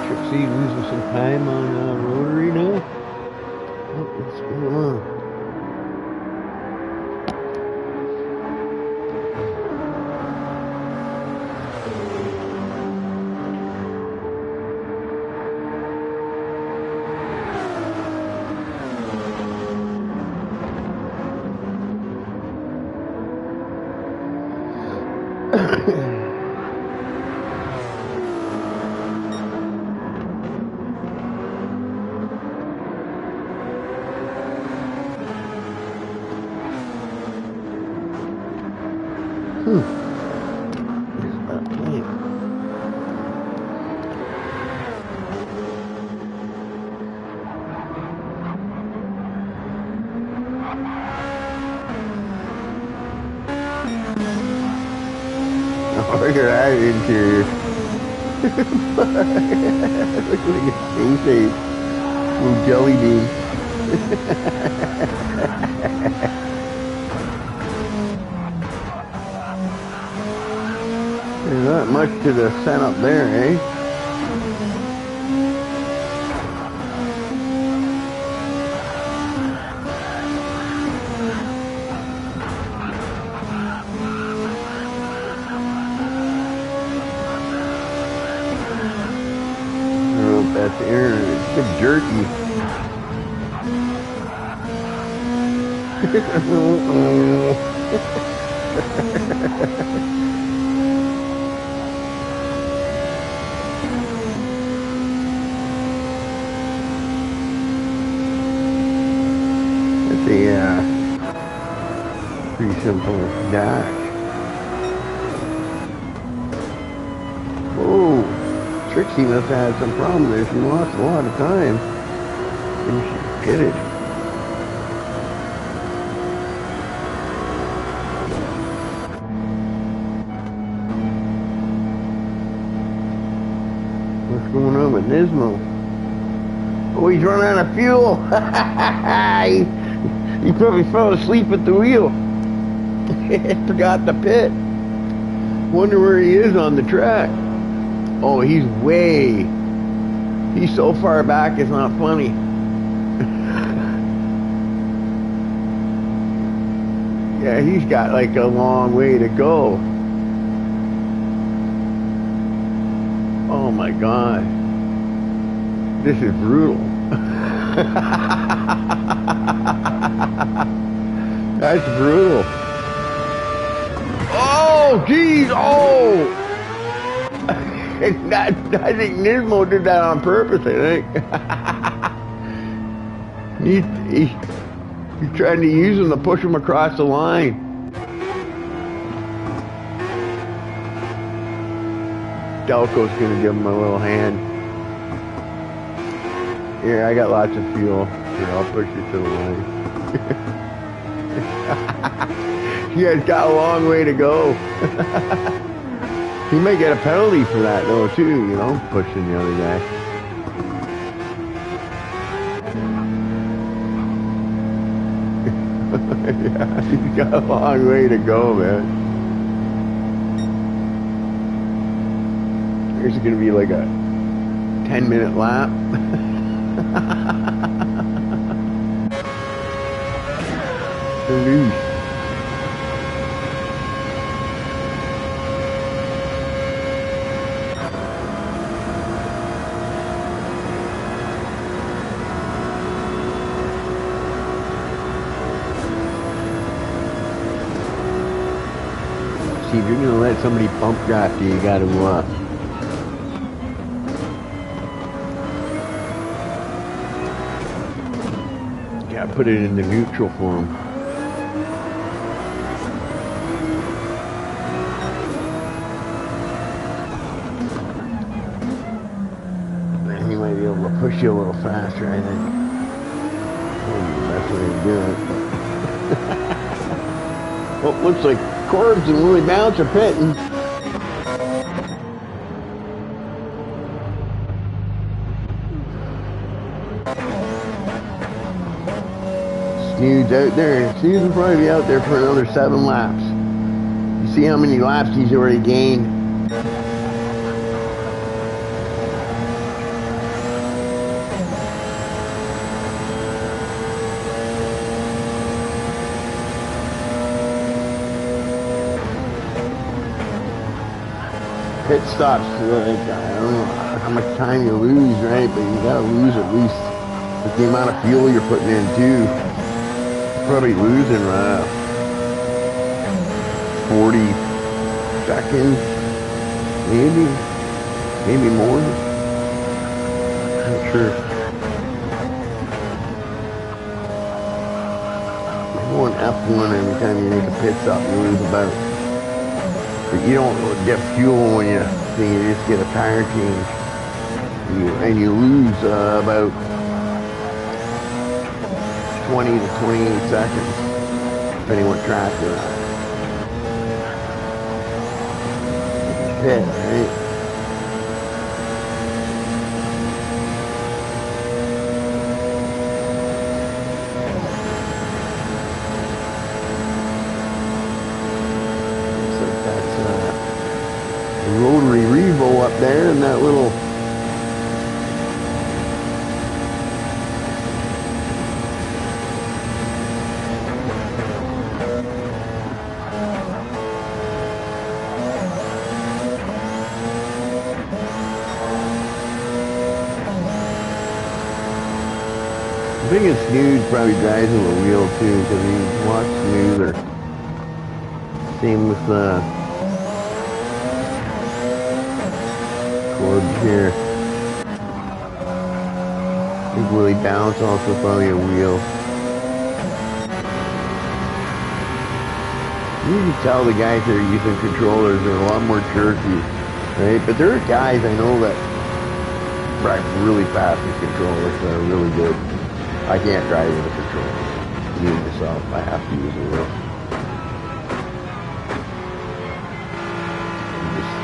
Trixie losing some time on rotary now. Oh, what's going on? Look at that interior. Looks like a sausage. Little jelly bean. There's not much to the setup there, eh? That's air. It's good jerky. That's a pretty simple dash. Whoa. Trixie must have had some problem there. She lost a lot of time. And she did it. What's going on with Nismo? Oh, he's running out of fuel. he probably fell asleep at the wheel. Forgot the pit. Wonder where he is on the track. Oh, he's so far back it's not funny. Yeah, he's got like a long way to go. Oh my God. This is brutal. That's brutal. Oh, geez, oh! I think Nismo did that on purpose, I think. He's trying to use him to push him across the line. Delco's gonna give him a little hand. Here, I got lots of fuel. Here, I'll push you to the line. You guys got a long way to go. He may get a penalty for that though too, you know, pushing the other guy. Yeah, he's got a long way to go, man. There's gonna be like a 10-minute lap. Loose. If you're gonna let somebody bump draft you, you gotta put it in the neutral form. push you a little faster, I think. Maybe the best way to do it. Well, looks like Corbs and Willie Bounce are pitting. Snoods out there. Snoods will probably be out there for another 7 laps. You see how many laps he's already gained. Pit stops, like, I don't know how much time you lose, right? But you gotta lose at least with the amount of fuel you're putting in too. Probably losing 40 seconds, maybe more. Not sure. Going F1 every time you make a pit stop, you lose about. But you don't get fuel when you just get a tire change. And you lose about 20 to 28 seconds, depending what track you're on. Pit, right? Rotary Revo up there and that little I think it's Snoods probably drives with a wheel too because he's a lot smoother. Same with here. I think Willie Bounce also probably a wheel. You can tell the guys that are using controllers are a lot more jerky, right? But there are guys I know that drive really fast with controllers that are really good. I can't drive with a controller. Me myself, I have to use a wheel.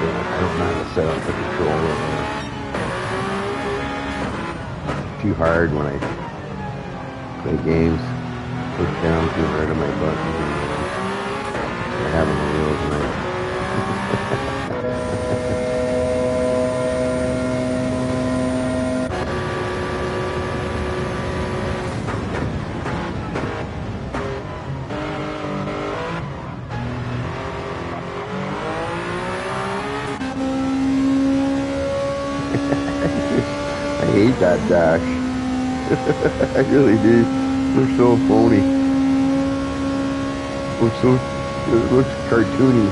I don't know how to set up the controller. Too hard when I play games. Push down too hard on my buttons. I have on the wheels tonight. I hate that dash. I really do. They're so phony. It looks cartoony.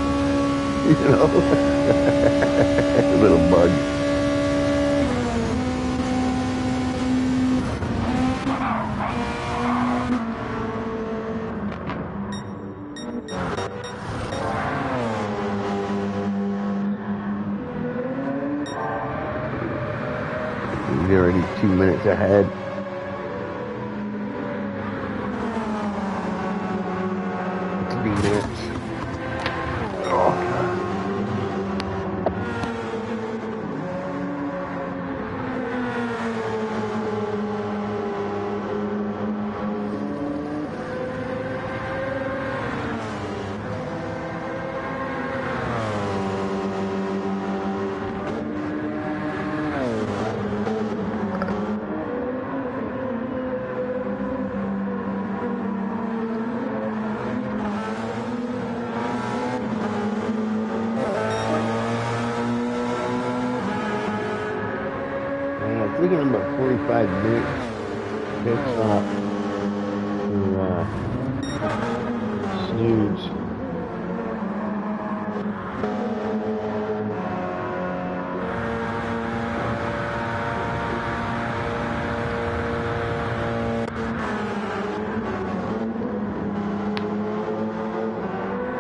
You know? A little bug. He's already 2 minutes ahead. It's looking about 45 minutes. Pit stop for Snoods.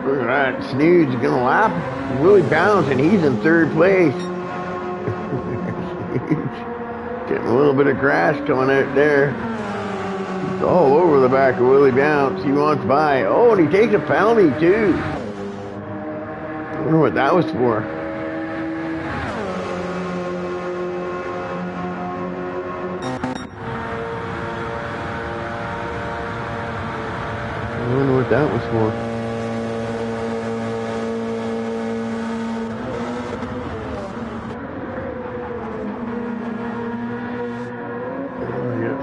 Look at that. Snoods gonna lap Willie Bounce, and he's in 3rd place. Getting a little little bit of grass coming out there. It's all over the back of Willie Bounce. He wants by. Oh, and he takes a penalty too. I wonder what that was for. I wonder what that was for.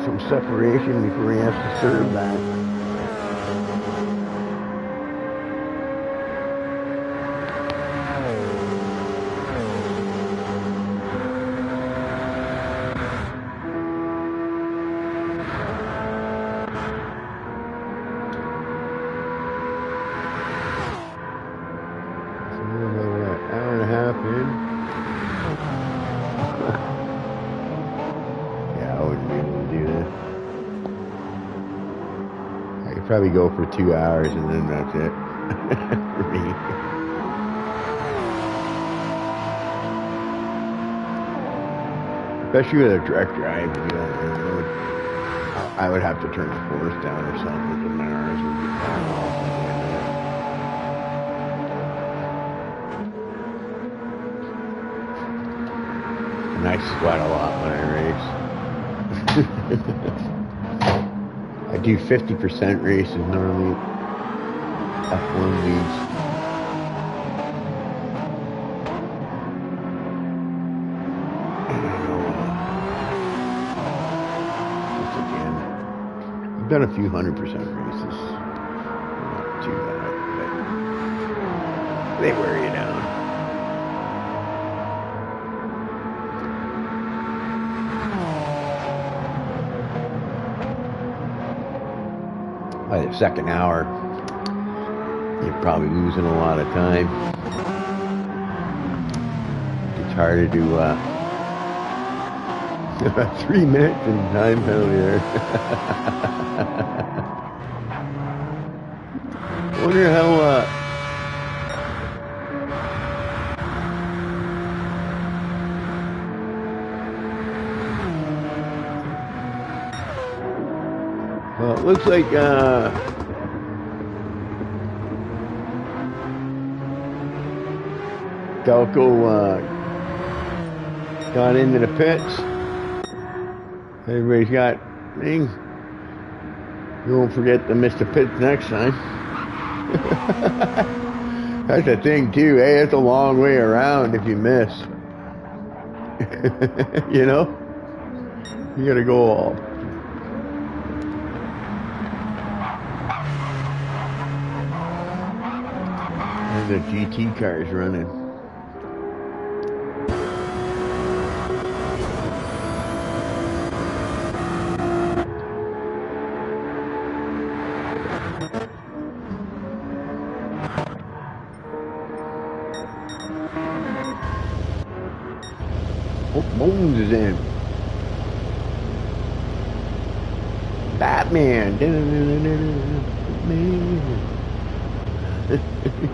Some separation before he has to serve that. So we're about an hour and a half in. Yeah, I wouldn't be able to do that. I could probably go for 2 hours and then that's it for me. Especially with a direct drive, you know, I would have to turn the force down or something, so my arms would be falling off at the end of it. And I sweat a lot when I race. I do 50% races normally. F1 leads. And I know, once again, I've done a few 100% races. Not too bad, but they wear you down. By the second hour, you're probably losing a lot of time. It's harder to 3 minutes and time penalty there. I wonder how well, it looks like Delco got into the pits. Everybody's got things. You won't forget to miss the pits next time. That's the thing too, hey, it's a long way around if you miss. You know? You gotta go all. The GT cars running. Oh, Bones is in. Batman.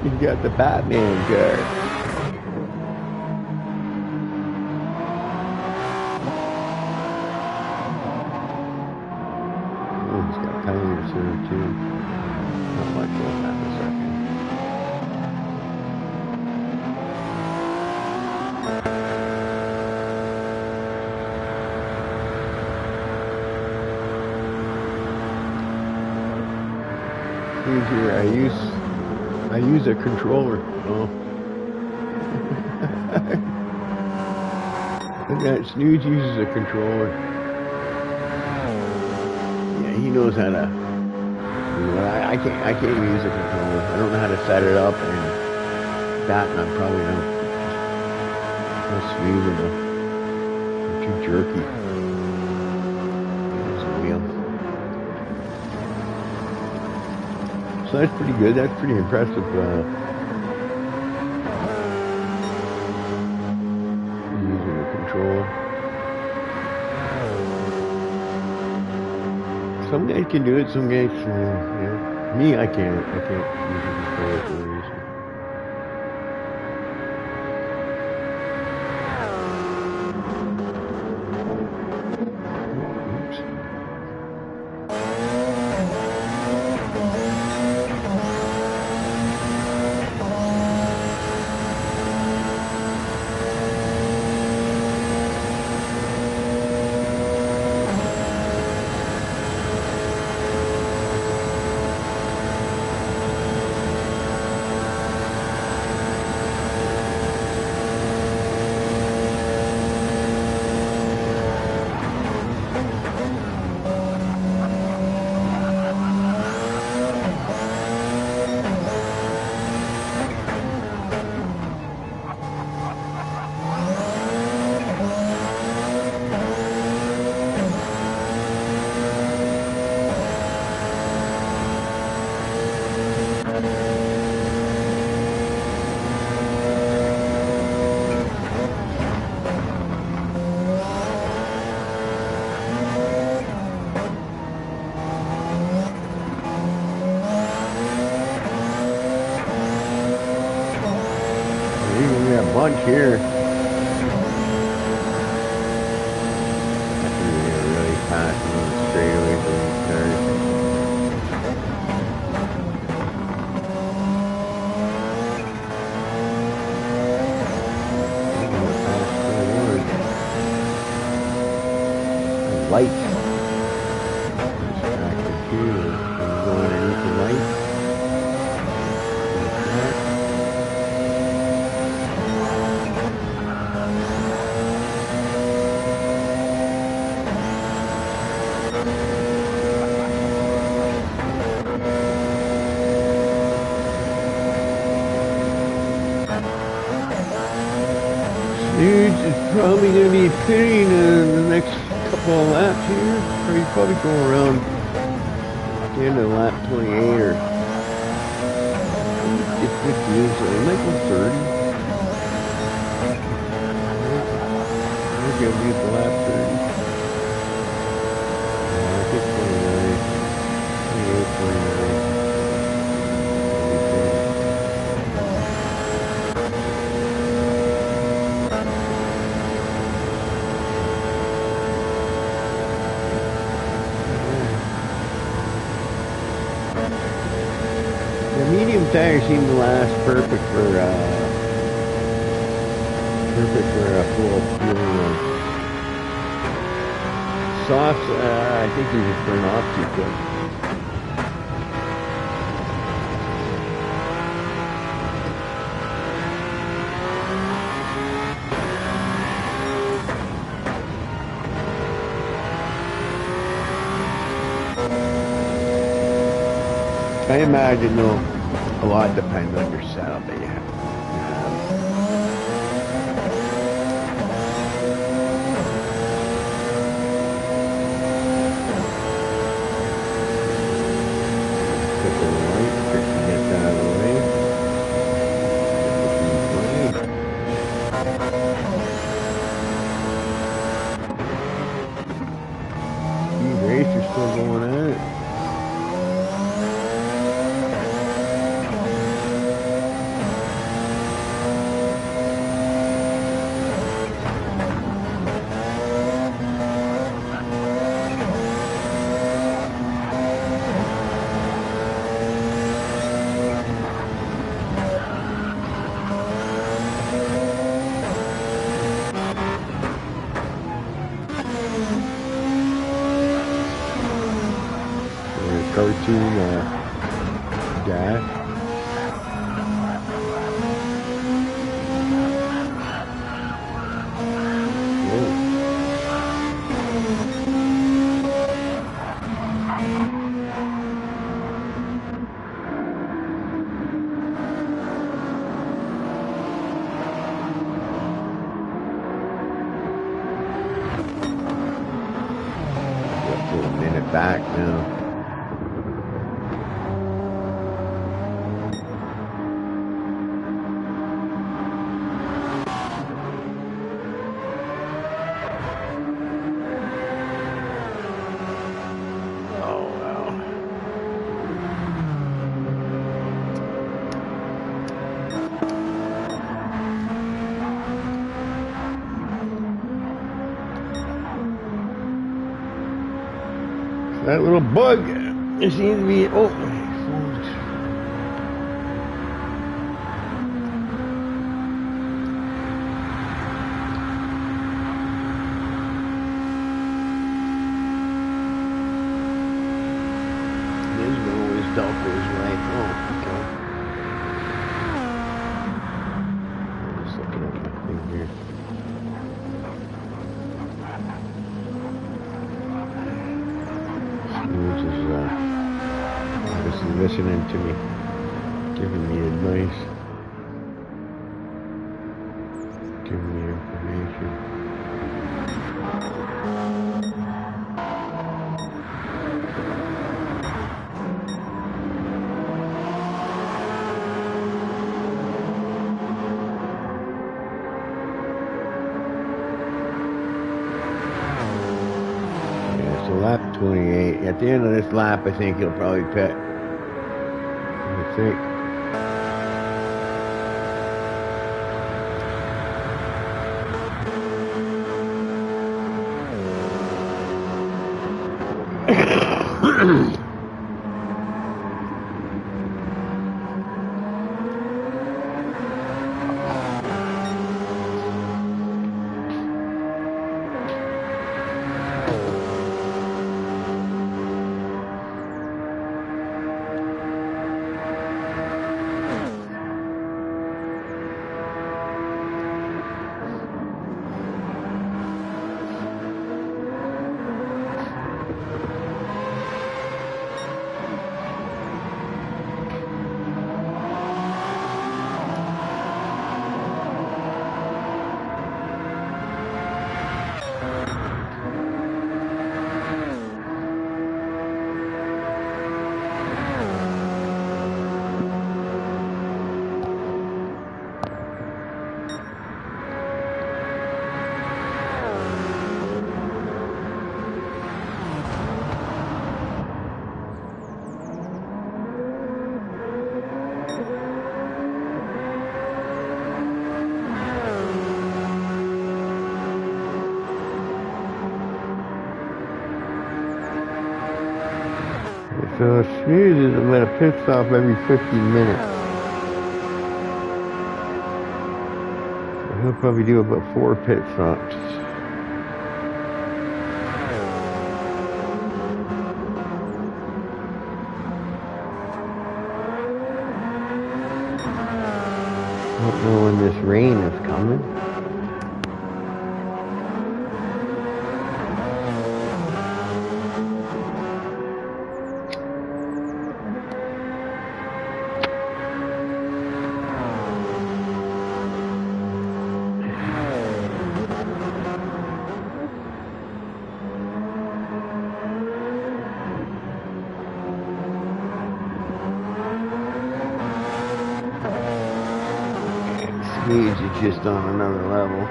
You got the Batman car. Oh, he's got penalty to serve too. Not much on that in a second. Here's here, I use a controller. Oh. And that Snooze uses a controller. Yeah, he knows how to. You know, I can't use a controller. I don't know how to set it up, and that, and I'm probably not smooth enough. I'm too jerky. There's a wheel. So that's pretty good. That's pretty impressive. Using the control. Some guys can do it. Some guys, yeah. Me, I can't. I can't use the control for a reason. bunch here. Actually, they're really fast on the straightaways when you start. Lights. Distracted too. Can you go underneath the lights? Dude, it's probably going to be pitting the next couple of laps here. Or you probably go around the end of lap 28 or get 15, so they might go 30. I think I'll be at the lap 30. I think 29, 28, 29. Medium tires seem to last perfect for a full fuel run. Softs, I think you just burn off too quick. I imagine though, a lot depends on your setup that you have. Put the light, get that out of the way. Racer's still going at it. Cartoon dash. Whoa. Up to a minute back now. That little bug, it seems to be, oh, my phone's. There's no always Delco's right. Oh, okay. I'm just looking at my thing here. Which is obviously listening to me, giving me advice, giving me information. Lap 28. At the end of this lap, I think he'll probably pit. I think. So Snooze is about a pit stop every 15 minutes. So he'll probably do about 4 pit stops. Don't know when this rain is coming. Snooze is just on another level.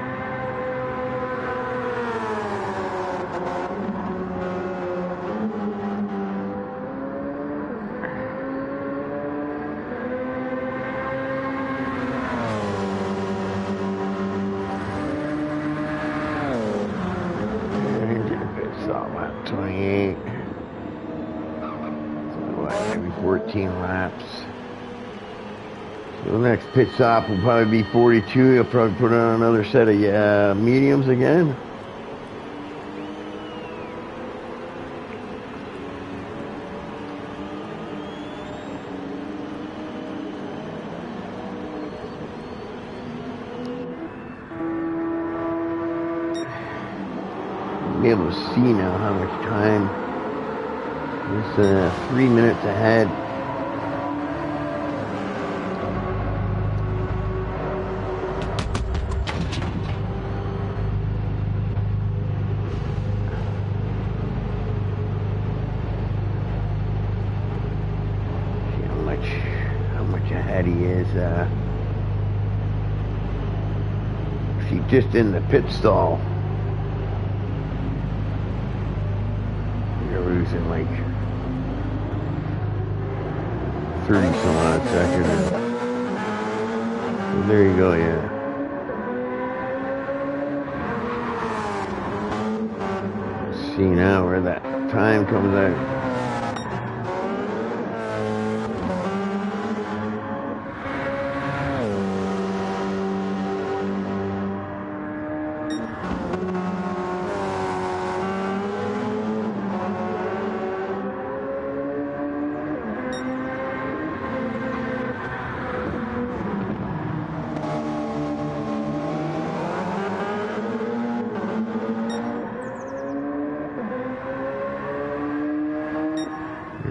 Engine pit stop lap 28. So what, maybe 14 laps. So the next pit stop will probably be 42. He'll probably put on another set of mediums again. Be able to see now how much time. It's 3 minutes ahead. How much ahead he is. He's just in the pit stall. You're losing like 30 some odd seconds. So there you go, yeah. See now where that time comes out.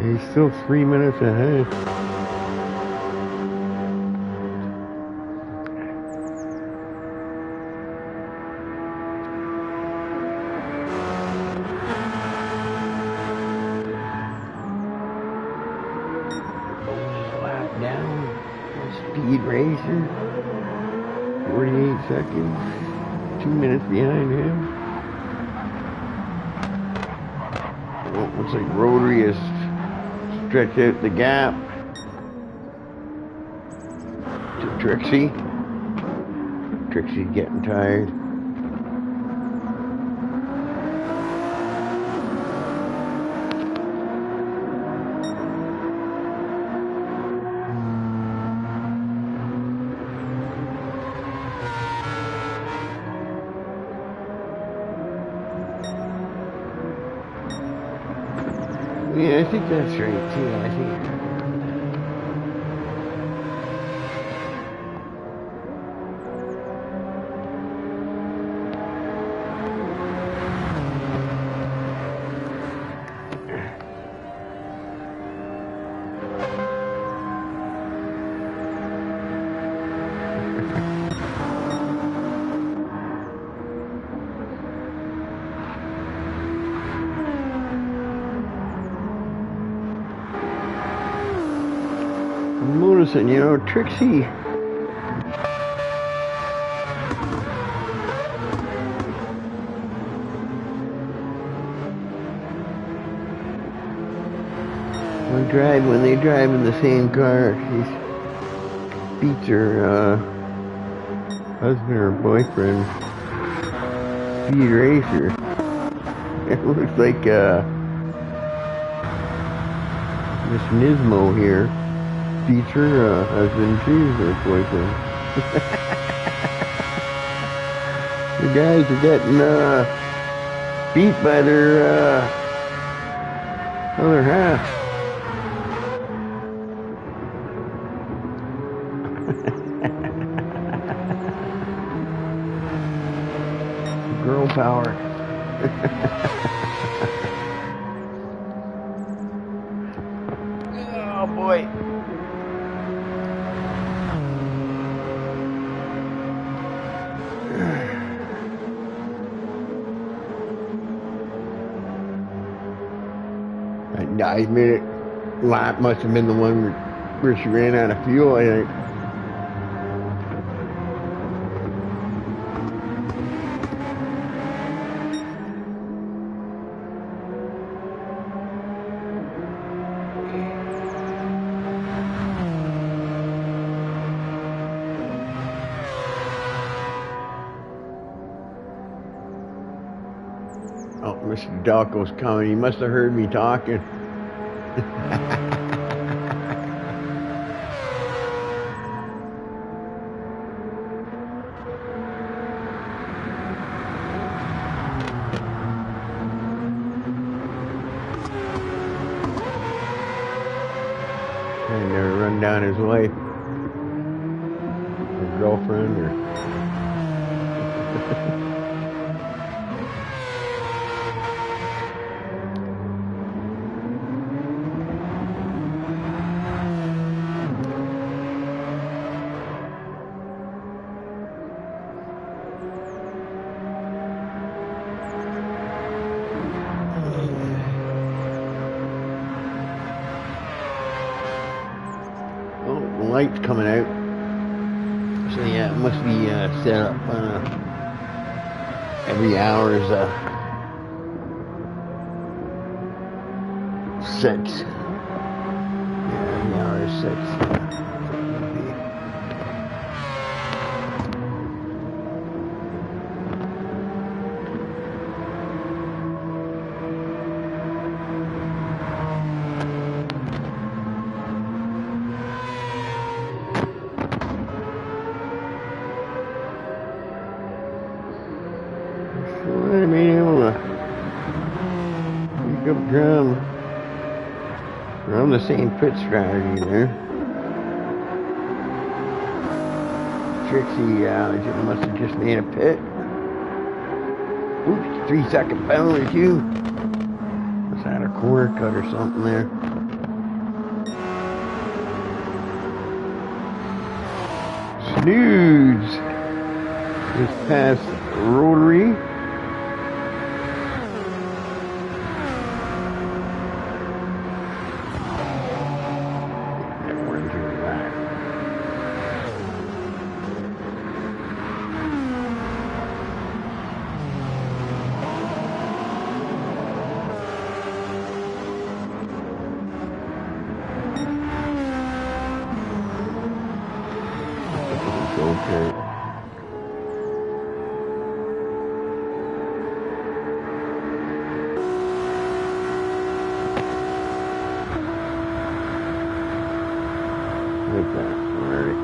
He's still 3 minutes ahead. Lap down. Speed racer. 48 seconds. 2 minutes behind him. Well, looks like Rotary is stretch out the gap to Trixie. Trixie's getting tired. Yeah, I think that's right too. I think. I'm noticing, you know, Trixie. When they drive in the same car, she beats her husband or boyfriend, speed racer. It looks like Miss Nismo here. Teacher, husband, cheese, boyfriend. The guys are getting beat by their other half. Girl power. Oh boy. That 9-minute lap must have been the one where she ran out of fuel, I think. Oh, Mr. Dalco's coming. He must have heard me talking. And never run down his wife or girlfriend or oh, the light's coming out. So yeah, it must be set up every hour is 6. Yeah, every hour is 6. I mean, able to pick up drum. We're on the same pit strategy there. Trixie must have just made a pit. Oops, 3-second penalty too. Must have had a corner cut or something there. Snoods just past Rotary. Okay. Look at that, already.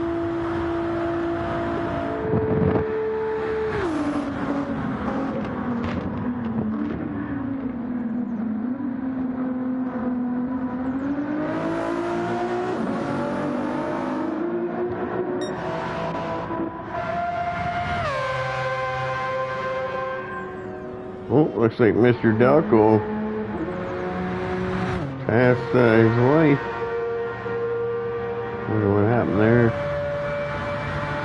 Oh, looks like Mr. Delco passed his wife. Wonder what happened there.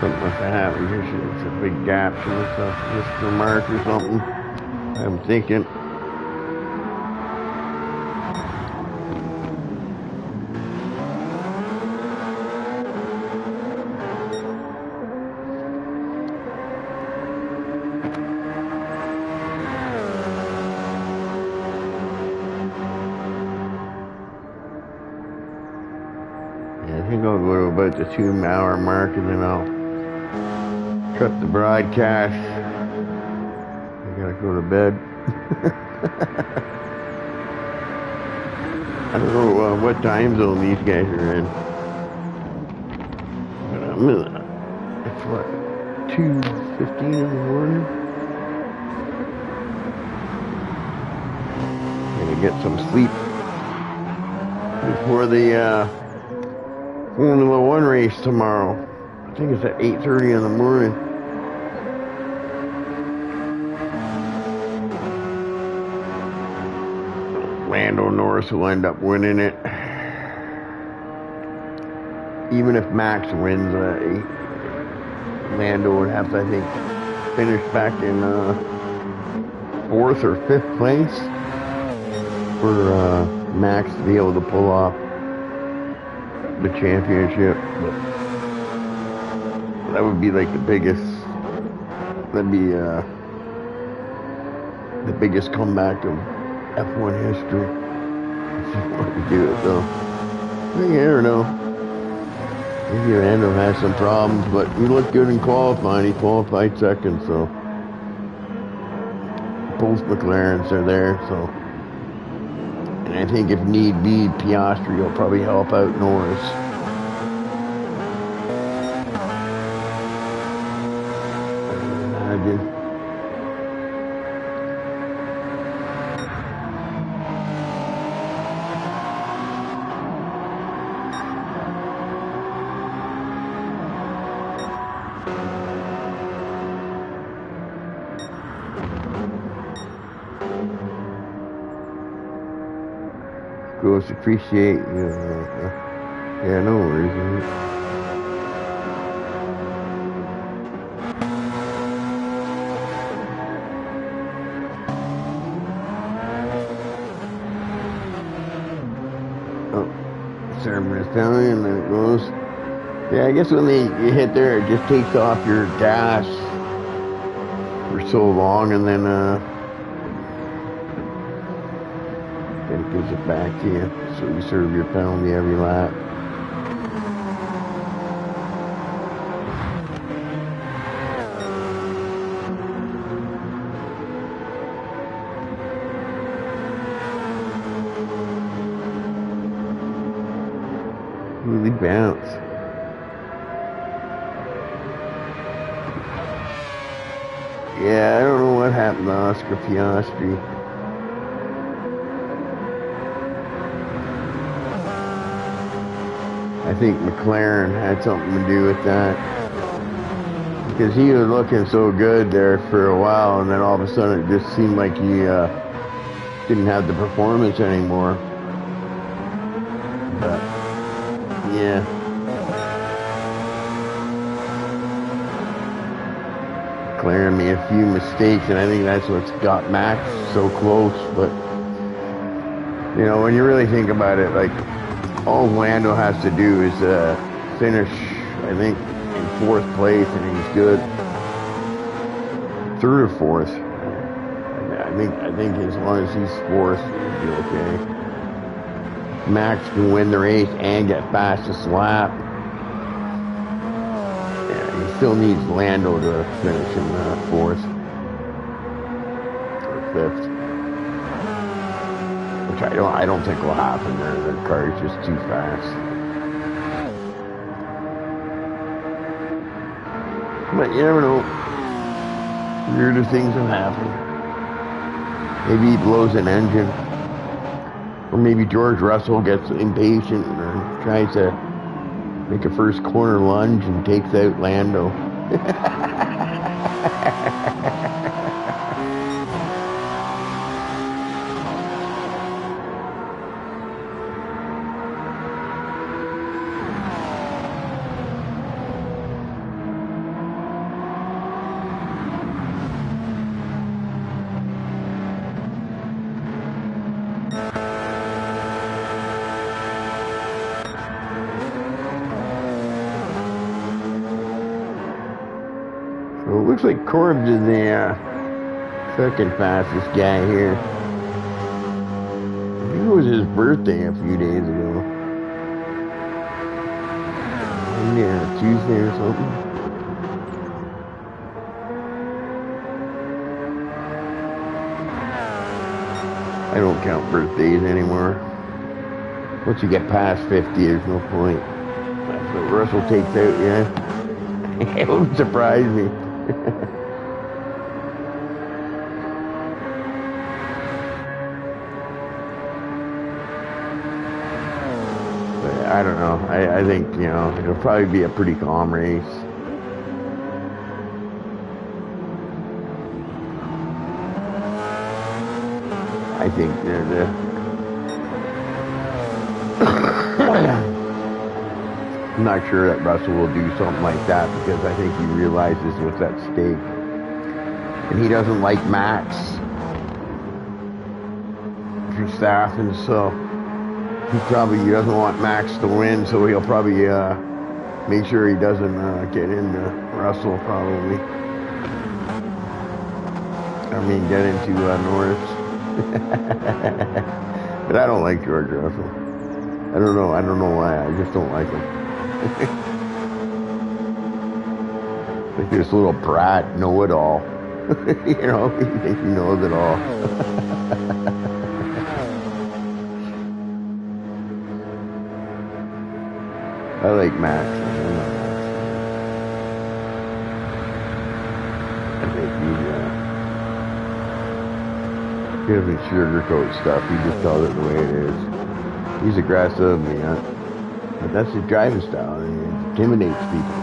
Something must have happened. It's a big gap. She must have missed her mark or something. I'm thinking. I think I'll go to about the 2-hour mark and then I'll cut the broadcast. I gotta go to bed. I don't know what time zone these guys are in. But it's what, 2:15 in the morning? Gonna get some sleep before the Formula One race tomorrow. I think it's at 8:30 in the morning. Lando Norris will end up winning it. Even if Max wins, Lando would have to, I think, finish back in 4th or 5th place for Max to be able to pull off the championship. But that would be like the biggest. That'd be the biggest comeback of F1 history. If you want to do it, though. I don't know. Maybe Lando has some problems, but he looked good in qualifying. He qualified second, so both McLarens are there. So, and I think if need be, Piastri will probably help out Norris. I imagine. Gross appreciate you. Yeah, no worries. Oh, serving is down and there it goes. Yeah, I guess when you hit there, it just takes off your gas for so long, and then it gives it back to you, so you serve your penalty every lap. Really bounce. Yeah, I don't know what happened to Oscar Piastri. I think McLaren had something to do with that, because he was looking so good there for a while, and then all of a sudden it just seemed like he didn't have the performance anymore. But yeah, McLaren made a few mistakes, and I think that's what's got Max so close. But you know, when you really think about it, like, all Lando has to do is finish, I think, in 4th place, and he's good. 3rd or 4th. I think as long as he's 4th, he'll be okay. Max can win the race and get fastest lap. Yeah, he still needs Lando to finish in 4th or 5th. Which I don't think will happen. Their car is just too fast. But you never know. Weirder things have happened. Maybe he blows an engine. Or maybe George Russell gets impatient and tries to make a first corner lunge and takes out Lando. So it looks like Corbs is the second fastest guy here. I think it was his birthday a few days ago. Yeah, Tuesday or something. I don't count birthdays anymore. Once you get past 50, there's no point. That's what Russell takes out, yeah. It wouldn't surprise me. But I don't know. I think, it'll probably be a pretty calm race. I think I'm not sure that Russell will do something like that because I think he realizes what's at stake. And he doesn't like Max Verstappen, so he doesn't want Max to win, so he'll probably make sure he doesn't get into Russell, probably. Get into Norris. But I don't like George Russell. I don't know why. I just don't like him. Like this little brat know-it-all. He thinks he knows it all. I like Max. I think he doesn't sugarcoat stuff. He just tells it the way it is. He's aggressive, but that's his driving style. He intimidates people.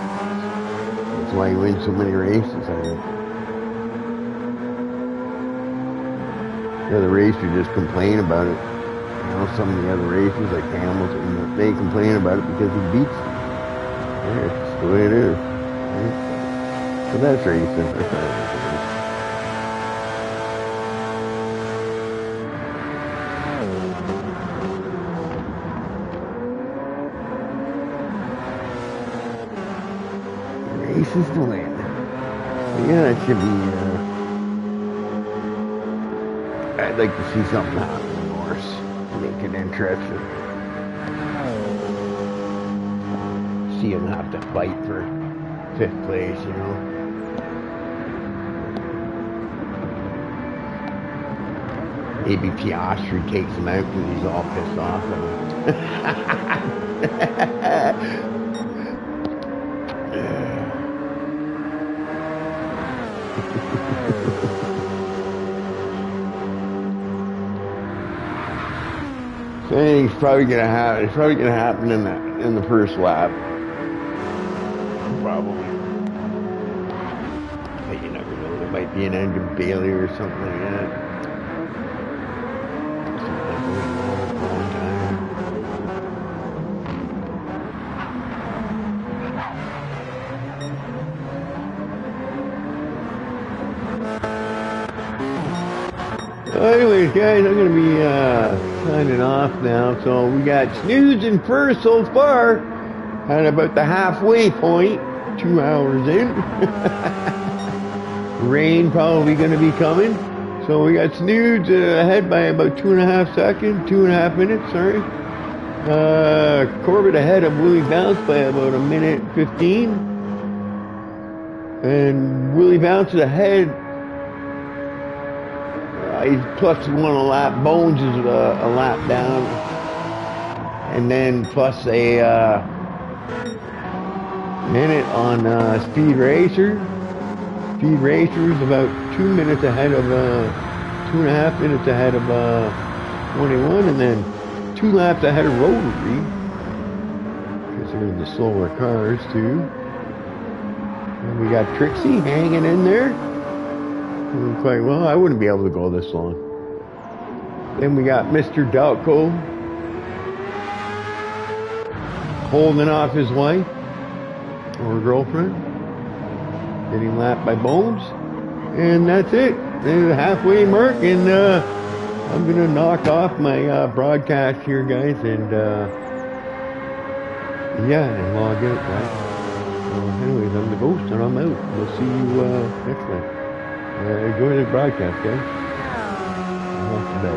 That's why he wins so many races, I think. The other racers just complain about it. Some of the other racers, like Hamilton, they complain about it because he beats them. Yeah, it's the way it is. Right? So that's racing. That's not racing. Races to win. But yeah, it should be. I'd like to see something happen, of course. Make it interesting. See him have to fight for 5th place, Maybe Piastri takes him out because he's all pissed off at him. So it's probably gonna happen. It's probably gonna happen in the first lap. Probably. But you never know. There might be an engine failure or something like that. Something like that goes wrong a long time. Anyways, guys, I'm going to be signing off now. So we got snoozing first so far at about the halfway point, 2 hours in. Rain probably going to be coming. So we got snooze ahead by about 2.5 minutes, sorry. Corbett ahead of Willie Bounce by about 1:15. And Willie Bounce is ahead. He's plus 1 a lap. Bones is a lap down. And then plus a minute on Speed Racer. Speed Racer is about 2 minutes ahead of, 2.5 minutes ahead of 21. And then 2 laps ahead of Rotary. Because they're in the slower cars too. And we got Trixie hanging in there. Doing quite well. I wouldn't be able to go this long. Then we got Mr. Dalco holding off his wife or girlfriend, getting lapped by Bones, and that's it. There's the halfway mark, and I'm gonna knock off my broadcast here, guys, and and log out. Right? So anyways, I'm the ghost, and I'm out. We'll see you next time. Enjoy the broadcast, guys. I'm off to bed.